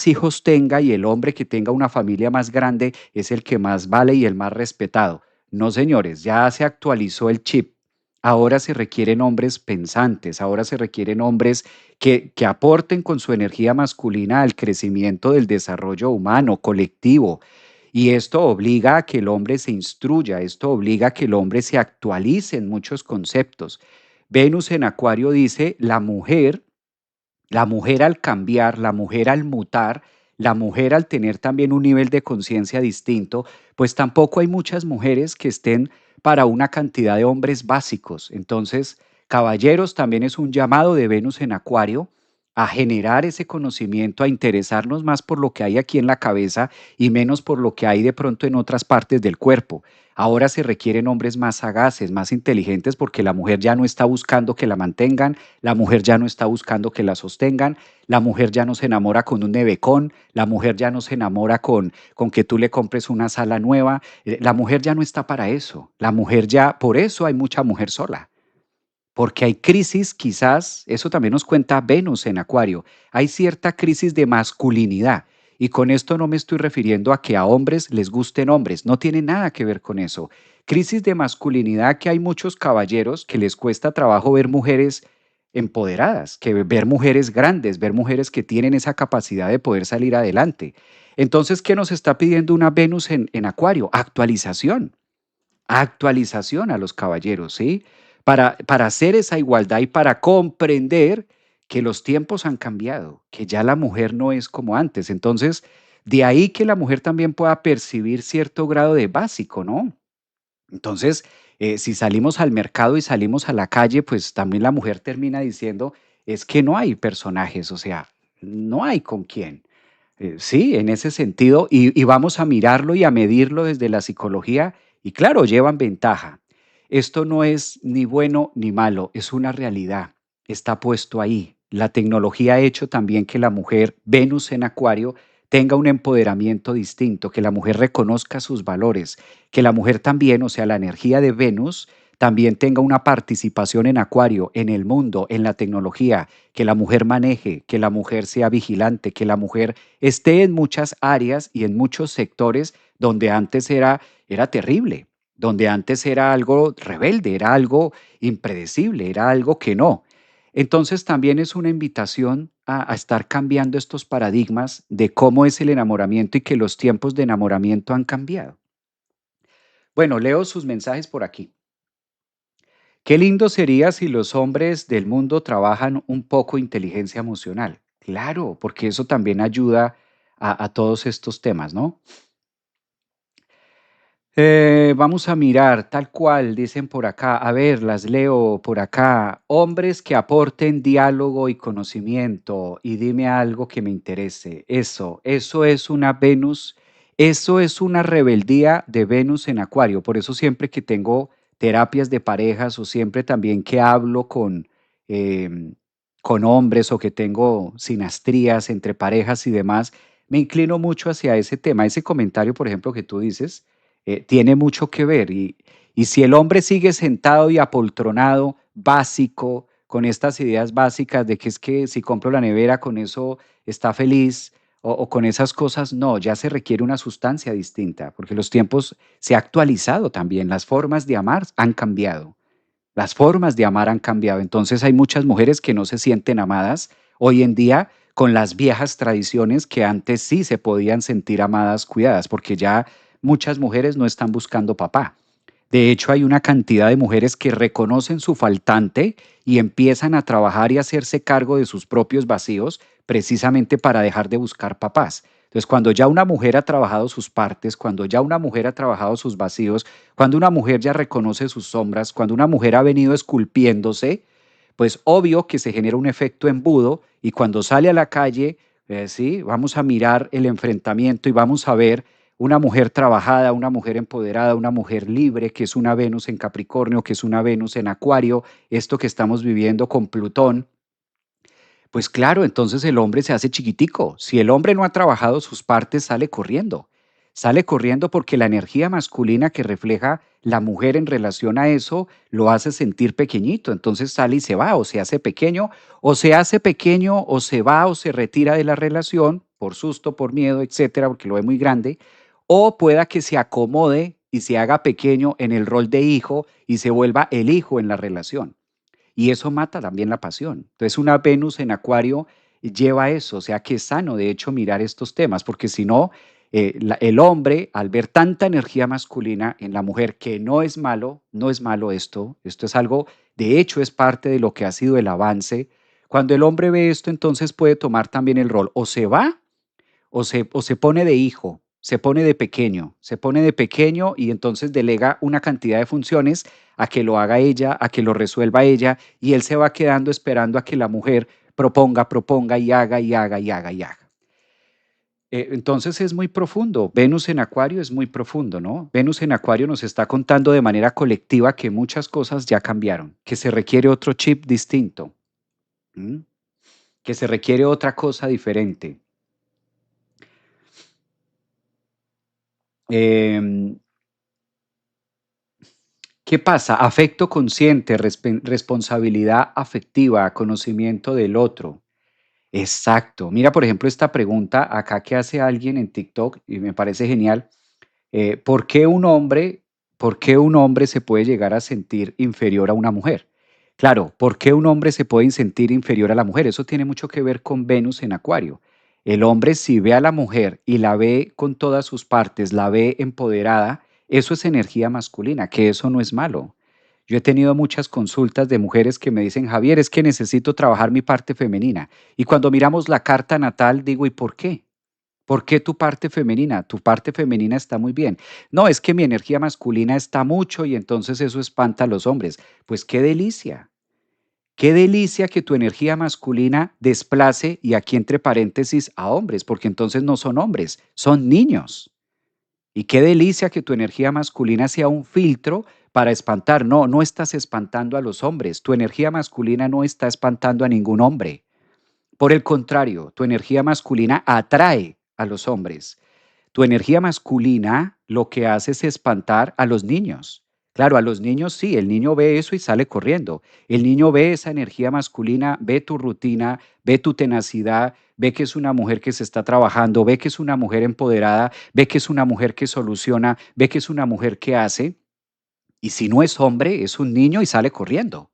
hijos tenga y el hombre que tenga una familia más grande es el que más vale y el más respetado. No, señores, ya se actualizó el chip. Ahora se requieren hombres pensantes, ahora se requieren hombres que aporten con su energía masculina al crecimiento del desarrollo humano, colectivo. Y esto obliga a que el hombre se instruya, esto obliga a que el hombre se actualice en muchos conceptos. Venus en Acuario dice, la mujer al cambiar, la mujer al mutar, la mujer al tener también un nivel de conciencia distinto, pues tampoco hay muchas mujeres que estén para una cantidad de hombres básicos. Entonces, caballeros, también es un llamado de Venus en Acuario a generar ese conocimiento, a interesarnos más por lo que hay aquí en la cabeza y menos por lo que hay de pronto en otras partes del cuerpo. Ahora se requieren hombres más sagaces, más inteligentes, porque la mujer ya no está buscando que la mantengan, la mujer ya no está buscando que la sostengan, la mujer ya no se enamora con un nevecón, la mujer ya no se enamora con que tú le compres una sala nueva, la mujer ya no está para eso, la mujer ya, por eso hay mucha mujer sola. Porque hay crisis, quizás, eso también nos cuenta Venus en Acuario, hay cierta crisis de masculinidad. Y con esto no me estoy refiriendo a que a hombres les gusten hombres, no tiene nada que ver con eso. Crisis de masculinidad que hay muchos caballeros que les cuesta trabajo ver mujeres empoderadas, que ver mujeres grandes, ver mujeres que tienen esa capacidad de poder salir adelante. Entonces, ¿qué nos está pidiendo una Venus en Acuario? Actualización a los caballeros, ¿sí? Para hacer esa igualdad y para comprender que los tiempos han cambiado, que ya la mujer no es como antes. Entonces, de ahí que la mujer también pueda percibir cierto grado de básico, ¿no? Entonces, si salimos al mercado y salimos a la calle, pues también la mujer termina diciendo, es que no hay personajes, o sea, no hay con quién. Sí, en ese sentido, y vamos a mirarlo y a medirlo desde la psicología, y claro, llevan ventaja. Esto no es ni bueno ni malo, es una realidad, está puesto ahí. La tecnología ha hecho también que la mujer, Venus en Acuario, tenga un empoderamiento distinto, que la mujer reconozca sus valores, que la mujer también, o sea, la energía de Venus, también tenga una participación en Acuario, en el mundo, en la tecnología, que la mujer maneje, que la mujer sea vigilante, que la mujer esté en muchas áreas y en muchos sectores donde antes era terrible, donde antes era algo rebelde, era algo impredecible, era algo que no. Entonces también es una invitación a estar cambiando estos paradigmas de cómo es el enamoramiento y que los tiempos de enamoramiento han cambiado. Bueno, leo sus mensajes por aquí. Qué lindo sería si los hombres del mundo trabajan un poco inteligencia emocional. Claro, porque eso también ayuda a todos estos temas, ¿no? Vamos a mirar, tal cual, dicen por acá. A ver, las leo por acá. Hombres que aporten diálogo y conocimiento y dime algo que me interese. Eso es una Venus, eso es una rebeldía de Venus en Acuario. Por eso siempre que tengo terapias de parejas o siempre también que hablo em, con hombres o que tengo sinastrías entre parejas y demás, me inclino mucho hacia ese tema. Ese comentario, por ejemplo, que tú dices tiene mucho que ver. Y si el hombre sigue sentado y apoltronado, básico, con estas ideas básicas de que es que si compro la nevera con eso está feliz o con esas cosas, no, ya se requiere una sustancia distinta, porque los tiempos se ha actualizado también, las formas de amar han cambiado. Las formas de amar han cambiado. Entonces hay muchas mujeres que no se sienten amadas hoy en día con las viejas tradiciones que antes sí se podían sentir amadas, cuidadas, porque ya muchas mujeres no están buscando papá. De hecho, hay una cantidad de mujeres que reconocen su faltante y empiezan a trabajar y hacerse cargo de sus propios vacíos precisamente para dejar de buscar papás. Entonces, cuando ya una mujer ha trabajado sus partes, cuando ya una mujer ha trabajado sus vacíos, cuando una mujer ya reconoce sus sombras, cuando una mujer ha venido esculpiéndose, pues obvio que se genera un efecto embudo y cuando sale a la calle, sí, vamos a mirar el enfrentamiento y vamos a ver una mujer trabajada, una mujer empoderada, una mujer libre, que es una Venus en Capricornio, que es una Venus en Acuario, esto que estamos viviendo con Plutón, pues claro, entonces el hombre se hace chiquitico. Si el hombre no ha trabajado sus partes, sale corriendo. Sale corriendo porque la energía masculina que refleja la mujer en relación a eso lo hace sentir pequeñito. Entonces sale y se va, o se hace pequeño, o se hace pequeño, o se va, o se retira de la relación por susto, por miedo, etcétera, porque lo ve muy grande, o pueda que se acomode y se haga pequeño en el rol de hijo y se vuelva el hijo en la relación. Y eso mata también la pasión. Entonces, una Venus en Acuario lleva eso, o sea que es sano, de hecho, mirar estos temas, porque si no, el hombre, al ver tanta energía masculina en la mujer, que no es malo, no es malo esto es algo, de hecho, es parte de lo que ha sido el avance. Cuando el hombre ve esto, entonces puede tomar también el rol, o se va o se pone de hijo, se pone de pequeño y entonces delega una cantidad de funciones a que lo haga ella, a que lo resuelva ella, y él se va quedando esperando a que la mujer proponga, proponga y haga y haga y haga y haga. Entonces es muy profundo. Venus en Acuario es muy profundo, ¿no? Venus en Acuario nos está contando de manera colectiva que muchas cosas ya cambiaron, que se requiere otro chip distinto, ¿m? Que se requiere otra cosa diferente. Em, ¿Qué pasa? Afecto consciente, responsabilidad afectiva, conocimiento del otro. Exacto. Mira, por ejemplo, esta pregunta acá que hace alguien en TikTok y me parece genial. ¿Por qué un hombre se puede llegar a sentir inferior a una mujer? Claro, ¿por qué un hombre se puede sentir inferior a la mujer? Eso tiene mucho que ver con Venus en Acuario. El hombre si ve a la mujer y la ve con todas sus partes, la ve empoderada, eso es energía masculina, que eso no es malo. Yo he tenido muchas consultas de mujeres que me dicen, Javier, es que necesito trabajar mi parte femenina. Y cuando miramos la carta natal, digo, ¿y por qué? ¿Por qué tu parte femenina? Tu parte femenina está muy bien. No, es que mi energía masculina está mucho y entonces eso espanta a los hombres. Pues qué delicia. Qué delicia que tu energía masculina desplace, y aquí entre paréntesis, a hombres, porque entonces no son hombres, son niños. Y qué delicia que tu energía masculina sea un filtro para espantar. No, no estás espantando a los hombres. Tu energía masculina no está espantando a ningún hombre. Por el contrario, tu energía masculina atrae a los hombres. Tu energía masculina lo que hace es espantar a los niños. Claro, a los niños sí, el niño ve eso y sale corriendo. El niño ve esa energía masculina, ve tu rutina, ve tu tenacidad, ve que es una mujer que se está trabajando, ve que es una mujer empoderada, ve que es una mujer que soluciona, ve que es una mujer que hace. Y si no es hombre, es un niño y sale corriendo.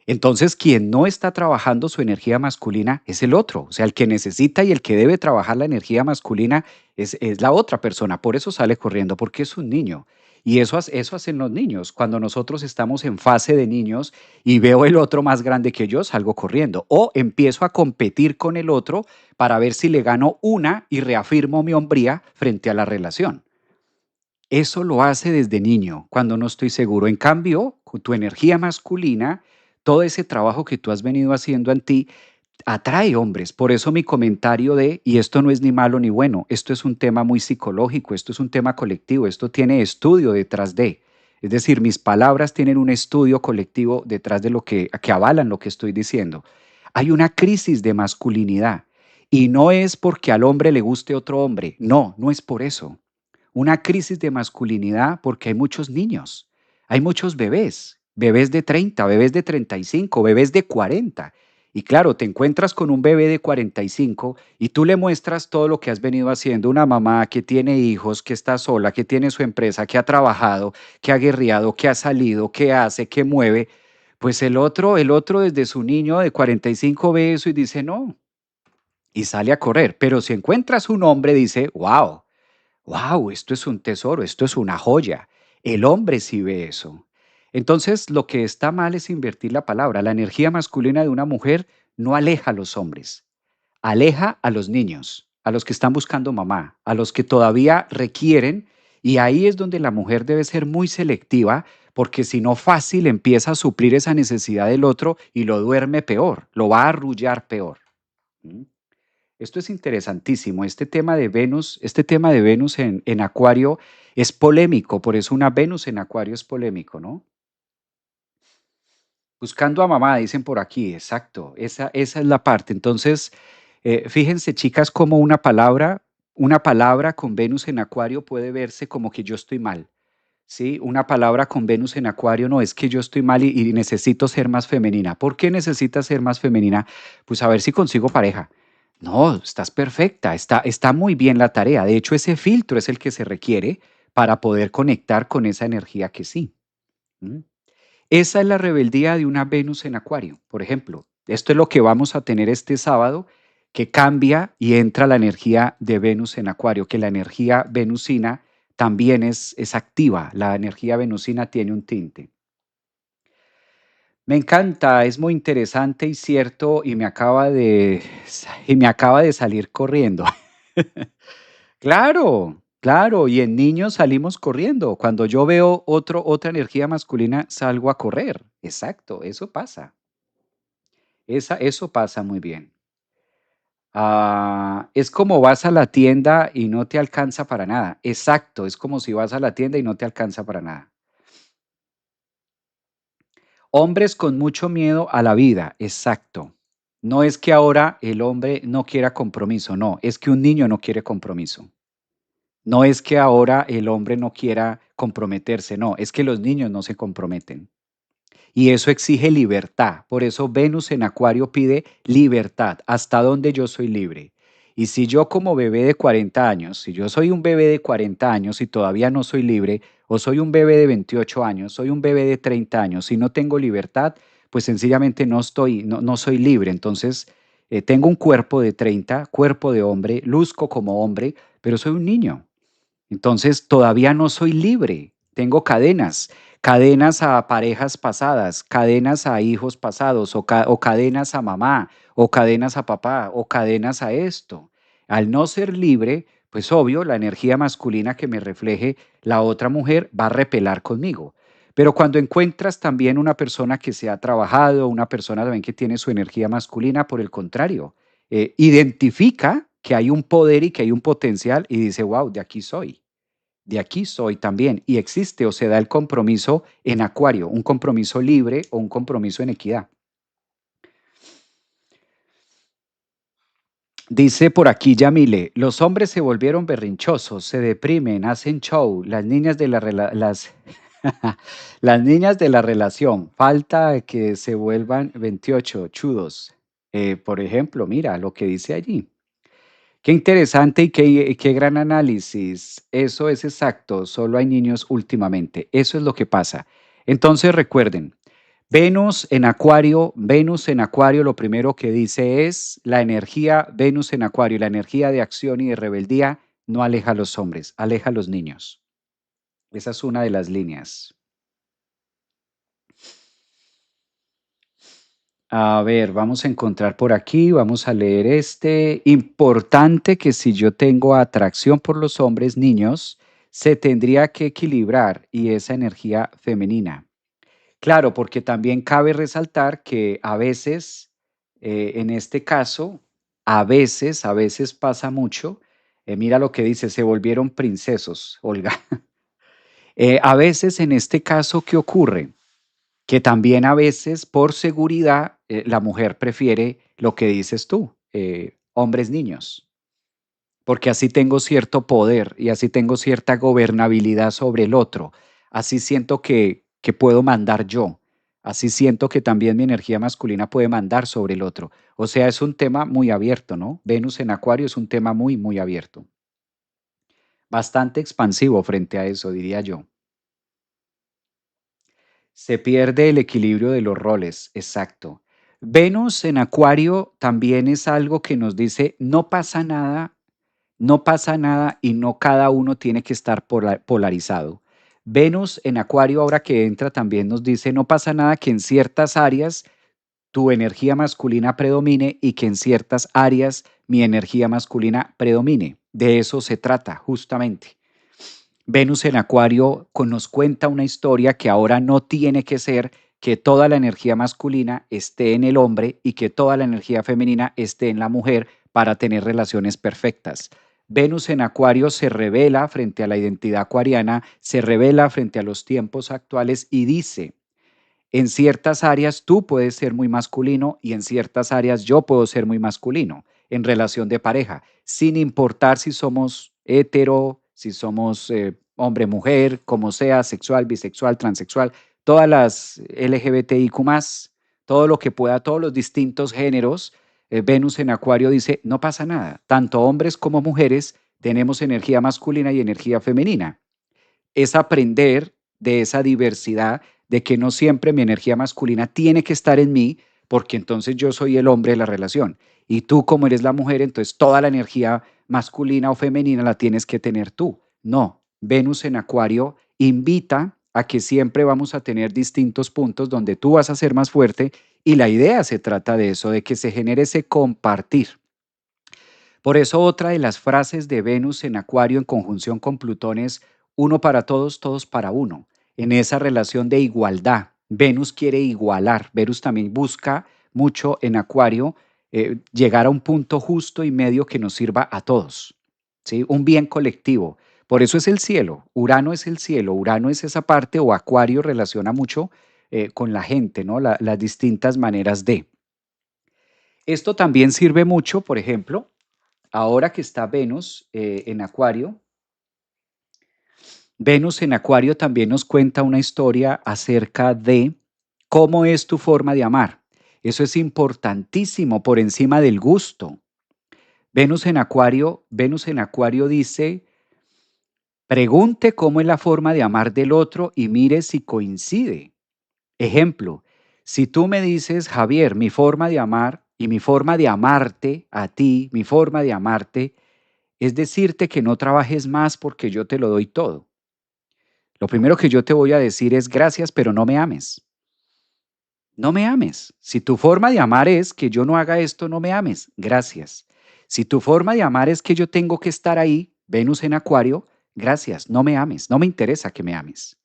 Entonces, quien no está trabajando su energía masculina es el otro. O sea, el que necesita y el que debe trabajar la energía masculina es la otra persona. Por eso sale corriendo, porque es un niño. Y eso hacen los niños. Cuando nosotros estamos en fase de niños y veo el otro más grande que yo, salgo corriendo. O empiezo a competir con el otro para ver si le gano una y reafirmo mi hombría frente a la relación. Eso lo hace desde niño, cuando no estoy seguro. En cambio, con tu energía masculina, todo ese trabajo que tú has venido haciendo en ti atrae hombres. Por eso mi comentario de, y esto no es ni malo ni bueno, esto es un tema muy psicológico, esto es un tema colectivo, esto tiene estudio detrás de. Es decir, mis palabras tienen un estudio colectivo detrás de lo que avalan lo que estoy diciendo. Hay una crisis de masculinidad y no es porque al hombre le guste otro hombre, no, no es por eso. Una crisis de masculinidad porque hay muchos niños, hay muchos bebés, bebés de 30, bebés de 35, bebés de 40. Y claro, te encuentras con un bebé de 45 y tú le muestras todo lo que has venido haciendo, una mamá que tiene hijos, que está sola, que tiene su empresa, que ha trabajado, que ha guerreado, que ha salido, que hace, que mueve. Pues el otro desde su niño de 45 ve eso y dice no, y sale a correr. Pero si encuentras un hombre, dice, wow. Wow, esto es un tesoro, esto es una joya. El hombre sí ve eso. Entonces, lo que está mal es invertir la palabra. La energía masculina de una mujer no aleja a los hombres, aleja a los niños, a los que están buscando mamá, a los que todavía requieren, y ahí es donde la mujer debe ser muy selectiva, porque si no fácil empieza a suplir esa necesidad del otro y lo duerme peor, lo va a arrullar peor. ¿Mm? Esto es interesantísimo. Este tema de Venus en Acuario es polémico, por eso una Venus en Acuario es polémico, ¿no? Buscando a mamá, dicen por aquí, exacto. Esa es la parte. Entonces, fíjense, chicas, como una palabra con Venus en Acuario puede verse como que yo estoy mal. ¿Sí? Una palabra con Venus en Acuario no es que yo estoy mal y necesito ser más femenina. ¿Por qué necesitas ser más femenina? Pues a ver si consigo pareja. No, estás perfecta, está muy bien la tarea. De hecho, ese filtro es el que se requiere para poder conectar con esa energía que sí. ¿Mm? Esa es la rebeldía de una Venus en Acuario, por ejemplo. Esto es lo que vamos a tener este sábado, que cambia y entra la energía de Venus en Acuario, que la energía venusina también es activa. La energía venusina tiene un tinte. Me encanta, es muy interesante y cierto, y me acaba de salir corriendo. Claro, claro, y en niños salimos corriendo. Cuando yo veo otra energía masculina, salgo a correr. Exacto, eso pasa. Eso pasa muy bien. Es como vas a la tienda y no te alcanza para nada. Exacto, es como si vas a la tienda y no te alcanza para nada. Hombres con mucho miedo a la vida, exacto. No es que ahora el hombre no quiera compromiso, no, es que un niño no quiere compromiso. No es que ahora el hombre no quiera comprometerse, no, es que los niños no se comprometen. Y eso exige libertad. Por eso Venus en Acuario pide libertad. ¿Hasta dónde yo soy libre? Y si yo como bebé de 40 años, si yo soy un bebé de 40 años y todavía no soy libre, o soy un bebé de 28 años, soy un bebé de 30 años y no tengo libertad, pues sencillamente no soy libre. Entonces, tengo un cuerpo de 30, cuerpo de hombre, luzco como hombre, pero soy un niño. Entonces todavía no soy libre, tengo cadenas, cadenas a parejas pasadas, cadenas a hijos pasados, o cadenas a mamá, o cadenas a papá, o cadenas a esto. Al no ser libre, pues obvio, la energía masculina que me refleje la otra mujer va a repelar conmigo. Pero cuando encuentras también una persona que se ha trabajado, una persona también que tiene su energía masculina, por el contrario, identifica que hay un poder y que hay un potencial y dice, wow, de aquí soy también. Y existe o se da el compromiso en Acuario, un compromiso libre o un compromiso en equidad. Dice por aquí Yamile, los hombres se volvieron berrinchosos, se deprimen, hacen show, las niñas de las niñas de la relación, falta que se vuelvan 28 chudos. Por ejemplo, mira lo que dice allí. Qué interesante y qué gran análisis. Eso es exacto, solo hay niños últimamente. Eso es lo que pasa. Entonces recuerden, Venus en Acuario lo primero que dice es la energía Venus en Acuario, la energía de acción y de rebeldía no aleja a los hombres, aleja a los niños. Esa es una de las líneas. A ver, vamos a encontrar por aquí, vamos a leer este. Importante que si yo tengo atracción por los hombres niños, se tendría que equilibrar y esa energía femenina. Claro, porque también cabe resaltar que a veces, en este caso, a veces pasa mucho. Mira lo que dice, se volvieron princesos, Olga. A veces en este caso, ¿qué ocurre? Que también a veces por seguridad la mujer prefiere lo que dices tú, hombres niños, porque así tengo cierto poder y así tengo cierta gobernabilidad sobre el otro, así siento que puedo mandar yo, así siento que también mi energía masculina puede mandar sobre el otro. O sea, es un tema muy abierto, ¿no? Venus en Acuario es un tema muy, muy abierto, bastante expansivo frente a eso, diría yo. Se pierde el equilibrio de los roles, exacto. Venus en Acuario también es algo que nos dice, no pasa nada, no pasa nada y no cada uno tiene que estar polarizado. Venus en Acuario, ahora que entra, también nos dice, no pasa nada que en ciertas áreas tu energía masculina predomine y que en ciertas áreas mi energía masculina predomine. De eso se trata, justamente. Venus en Acuario nos cuenta una historia que ahora no tiene que ser que toda la energía masculina esté en el hombre y que toda la energía femenina esté en la mujer para tener relaciones perfectas. Venus en Acuario se revela frente a la identidad acuariana, se revela frente a los tiempos actuales y dice, en ciertas áreas tú puedes ser muy masculino y en ciertas áreas yo puedo ser muy masculino en relación de pareja, sin importar si somos hetero, si somos hombre-mujer, como sea, sexual, bisexual, transexual, todas las LGBTIQ+, todo lo que pueda, todos los distintos géneros. Venus en Acuario dice, no pasa nada, tanto hombres como mujeres tenemos energía masculina y energía femenina. Es aprender de esa diversidad, de que no siempre mi energía masculina tiene que estar en mí, porque entonces yo soy el hombre de la relación. Y tú, como eres la mujer, entonces toda la energía masculina o femenina la tienes que tener tú. No, Venus en Acuario invita a que siempre vamos a tener distintos puntos donde tú vas a ser más fuerte y la idea se trata de eso, de que se genere ese compartir. Por eso otra de las frases de Venus en Acuario en conjunción con Plutón es uno para todos, todos para uno. En esa relación de igualdad, Venus quiere igualar. Venus también busca mucho en Acuario llegar a un punto justo y medio que nos sirva a todos, ¿sí? Un bien colectivo. Por eso es el cielo. Urano es el cielo. Urano es esa parte o Acuario relaciona mucho con la gente, ¿no? Las distintas maneras de. Esto también sirve mucho, por ejemplo, ahora que está Venus en Acuario. Venus en Acuario también nos cuenta una historia acerca de cómo es tu forma de amar. Eso es importantísimo por encima del gusto. Venus en Acuario dice, pregunte cómo es la forma de amar del otro y mire si coincide. Ejemplo, si tú me dices, Javier, mi forma de amar y mi forma de amarte a ti, mi forma de amarte es decirte que no trabajes más porque yo te lo doy todo. Lo primero que yo te voy a decir es gracias, pero no me ames. No me ames. Si tu forma de amar es que yo no haga esto, no me ames. Gracias. Si tu forma de amar es que yo tengo que estar ahí, Venus en Acuario, gracias, no me ames. No me interesa que me ames.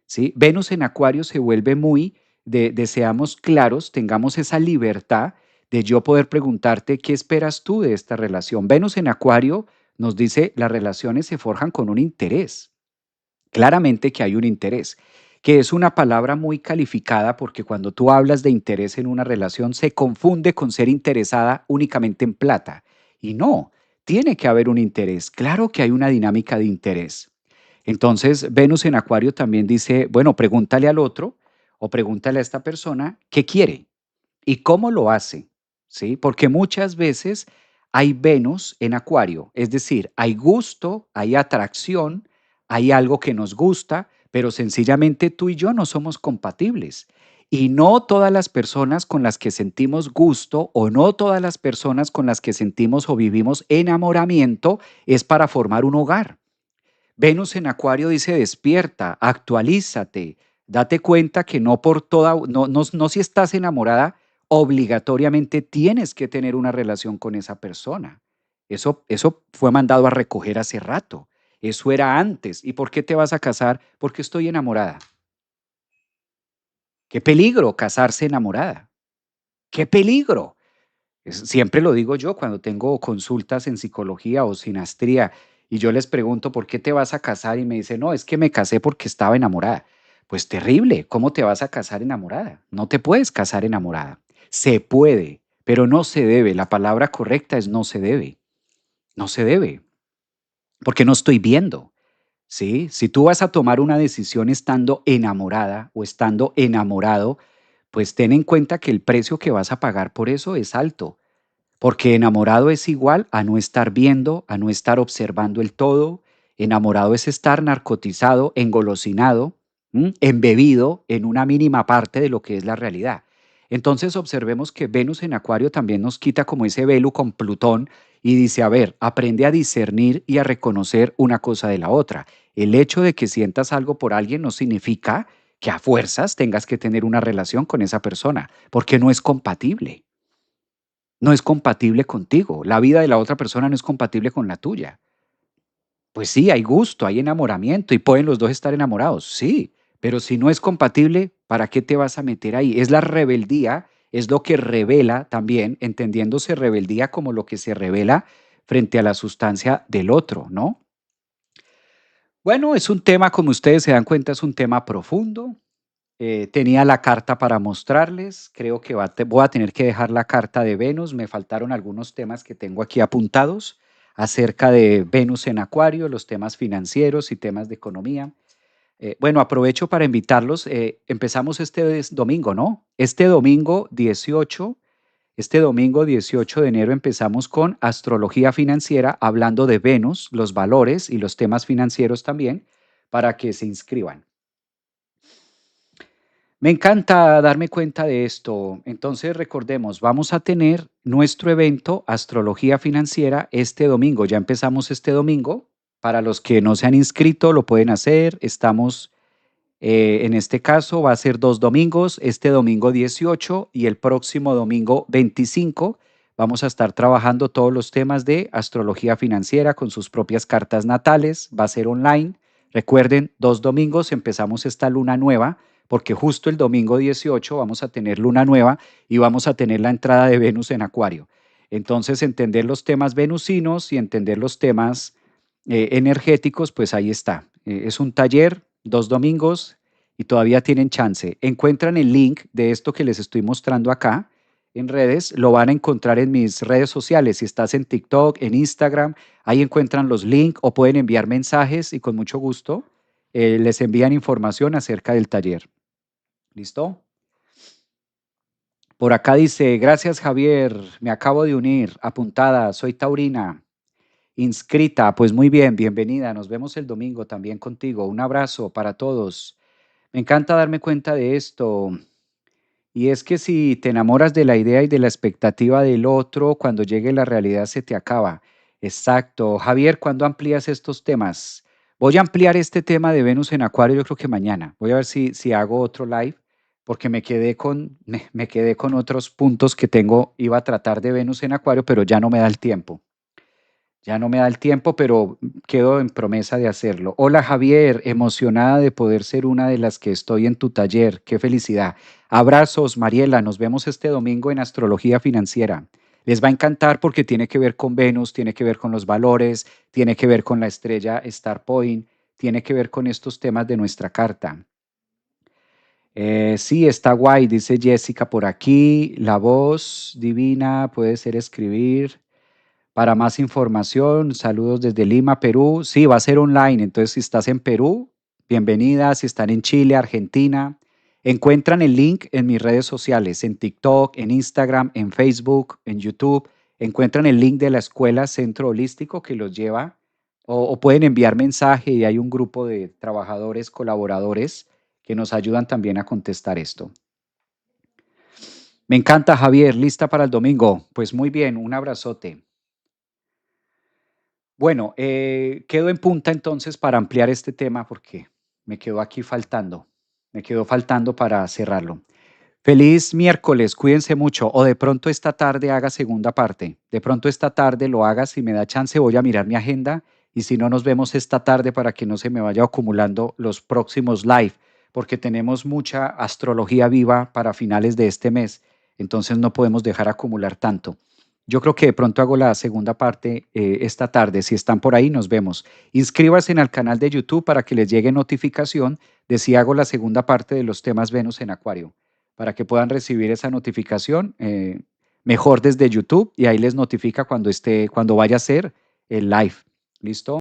¿Sí? Venus en Acuario se vuelve muy de seamos claros, tengamos esa libertad de yo poder preguntarte qué esperas tú de esta relación. Venus en Acuario nos dice las relaciones se forjan con un interés. Claramente que hay un interés, que es una palabra muy calificada porque cuando tú hablas de interés en una relación se confunde con ser interesada únicamente en plata. Y no, tiene que haber un interés. Claro que hay una dinámica de interés. Entonces, Venus en Acuario también dice, bueno, pregúntale al otro o pregúntale a esta persona qué quiere y cómo lo hace, ¿sí? Porque muchas veces hay Venus en Acuario, es decir, hay gusto, hay atracción, hay algo que nos gusta, pero sencillamente tú y yo no somos compatibles. Y no todas las personas con las que sentimos gusto o no todas las personas con las que sentimos o vivimos enamoramiento es para formar un hogar. Venus en Acuario dice despierta, actualízate, date cuenta que no por toda, no si estás enamorada, obligatoriamente tienes que tener una relación con esa persona. Eso fue mandado a recoger hace rato. Eso era antes. ¿Y por qué te vas a casar? Porque estoy enamorada. Qué peligro casarse enamorada. Qué peligro. Siempre lo digo yo cuando tengo consultas en psicología o sinastría y yo les pregunto, ¿por qué te vas a casar? Y me dicen, no, es que me casé porque estaba enamorada. Pues terrible, ¿cómo te vas a casar enamorada? No te puedes casar enamorada. Se puede, pero no se debe. La palabra correcta es no se debe. No se debe, porque no estoy viendo. ¿Sí? Si tú vas a tomar una decisión estando enamorada o estando enamorado, pues ten en cuenta que el precio que vas a pagar por eso es alto. Porque enamorado es igual a no estar viendo, a no estar observando el todo. Enamorado es estar narcotizado, engolosinado, embebido en una mínima parte de lo que es la realidad. Entonces observemos que Venus en Acuario también nos quita como ese velo con Plutón y dice, a ver, aprende a discernir y a reconocer una cosa de la otra. El hecho de que sientas algo por alguien no significa que a fuerzas tengas que tener una relación con esa persona, porque no es compatible. No es compatible contigo. La vida de la otra persona no es compatible con la tuya. Pues sí, hay gusto, hay enamoramiento y pueden los dos estar enamorados, sí, pero si no es compatible, ¿para qué te vas a meter ahí? Es la rebeldía, es lo que revela también, entendiéndose rebeldía como lo que se revela frente a la sustancia del otro, ¿no? Bueno, es un tema, como ustedes se dan cuenta, es un tema profundo. Tenía la carta para mostrarles, creo que voy a tener que dejar la carta de Venus, me faltaron algunos temas que tengo aquí apuntados acerca de Venus en Acuario, los temas financieros y temas de economía. Bueno, aprovecho para invitarlos, empezamos domingo, ¿no? Este domingo 18 de enero empezamos con astrología financiera, hablando de Venus, los valores y los temas financieros también, para que se inscriban. Me encanta darme cuenta de esto. Entonces, recordemos, vamos a tener nuestro evento Astrología Financiera este domingo. Ya empezamos este domingo. Para los que no se han inscrito, lo pueden hacer. Estamos, en este caso, va a ser 2 domingos, este domingo 18 y el próximo domingo 25. Vamos a estar trabajando todos los temas de astrología financiera con sus propias cartas natales. Va a ser online. Recuerden, 2 domingos empezamos esta luna nueva porque justo el domingo 18 vamos a tener luna nueva y vamos a tener la entrada de Venus en Acuario. Entonces, entender los temas venusinos y entender los temas energéticos, pues ahí está. Es un taller, 2 domingos y todavía tienen chance. Encuentran el link de esto que les estoy mostrando acá en redes, lo van a encontrar en mis redes sociales. Si estás en TikTok, en Instagram, ahí encuentran los links o pueden enviar mensajes y con mucho gusto les envían información acerca del taller. ¿Listo? Por acá dice, gracias Javier, me acabo de unir, apuntada, soy taurina, inscrita, pues muy bien, bienvenida, nos vemos el domingo también contigo, un abrazo para todos. Me encanta darme cuenta de esto, y es que si te enamoras de la idea y de la expectativa del otro, cuando llegue la realidad se te acaba. Exacto. Javier, ¿cuándo amplías estos temas? Voy a ampliar este tema de Venus en Acuario, yo creo que mañana. Voy a ver si hago otro live, porque me quedé con otros puntos que tengo. Iba a tratar de Venus en Acuario, pero ya no me da el tiempo. Ya no me da el tiempo, pero quedo en promesa de hacerlo. Hola Javier, emocionada de poder ser una de las que estoy en tu taller. Qué felicidad. Abrazos, Mariela. Nos vemos este domingo en Astrología Financiera. Les va a encantar porque tiene que ver con Venus, tiene que ver con los valores, tiene que ver con la estrella Star Point, tiene que ver con estos temas de nuestra carta. Sí, está guay, dice Jessica por aquí. La voz divina puede ser escribir. Para más información, saludos desde Lima, Perú. Sí, va a ser online, entonces si estás en Perú, bienvenida. Si están en Chile, Argentina, encuentran el link en mis redes sociales, en TikTok, en Instagram, en Facebook, en YouTube. Encuentran el link de la escuela Centro Holístico que los lleva o pueden enviar mensaje y hay un grupo de trabajadores, colaboradores que nos ayudan también a contestar esto. Me encanta, Javier, lista para el domingo. Pues muy bien, un abrazote. Bueno, quedo en punta entonces para ampliar este tema porque me quedó aquí faltando, me quedó faltando para cerrarlo. Feliz miércoles, cuídense mucho. O de pronto esta tarde haga segunda parte. De pronto esta tarde lo haga, si me da chance voy a mirar mi agenda y si no nos vemos esta tarde para que no se me vaya acumulando los próximos live, porque tenemos mucha astrología viva para finales de este mes, entonces no podemos dejar acumular tanto. Yo creo que de pronto hago la segunda parte esta tarde. Si están por ahí, nos vemos. Inscríbanse al canal de YouTube para que les llegue notificación de si hago la segunda parte de los temas Venus en Acuario para que puedan recibir esa notificación mejor desde YouTube y ahí les notifica cuando vaya a ser el live. ¿Listo?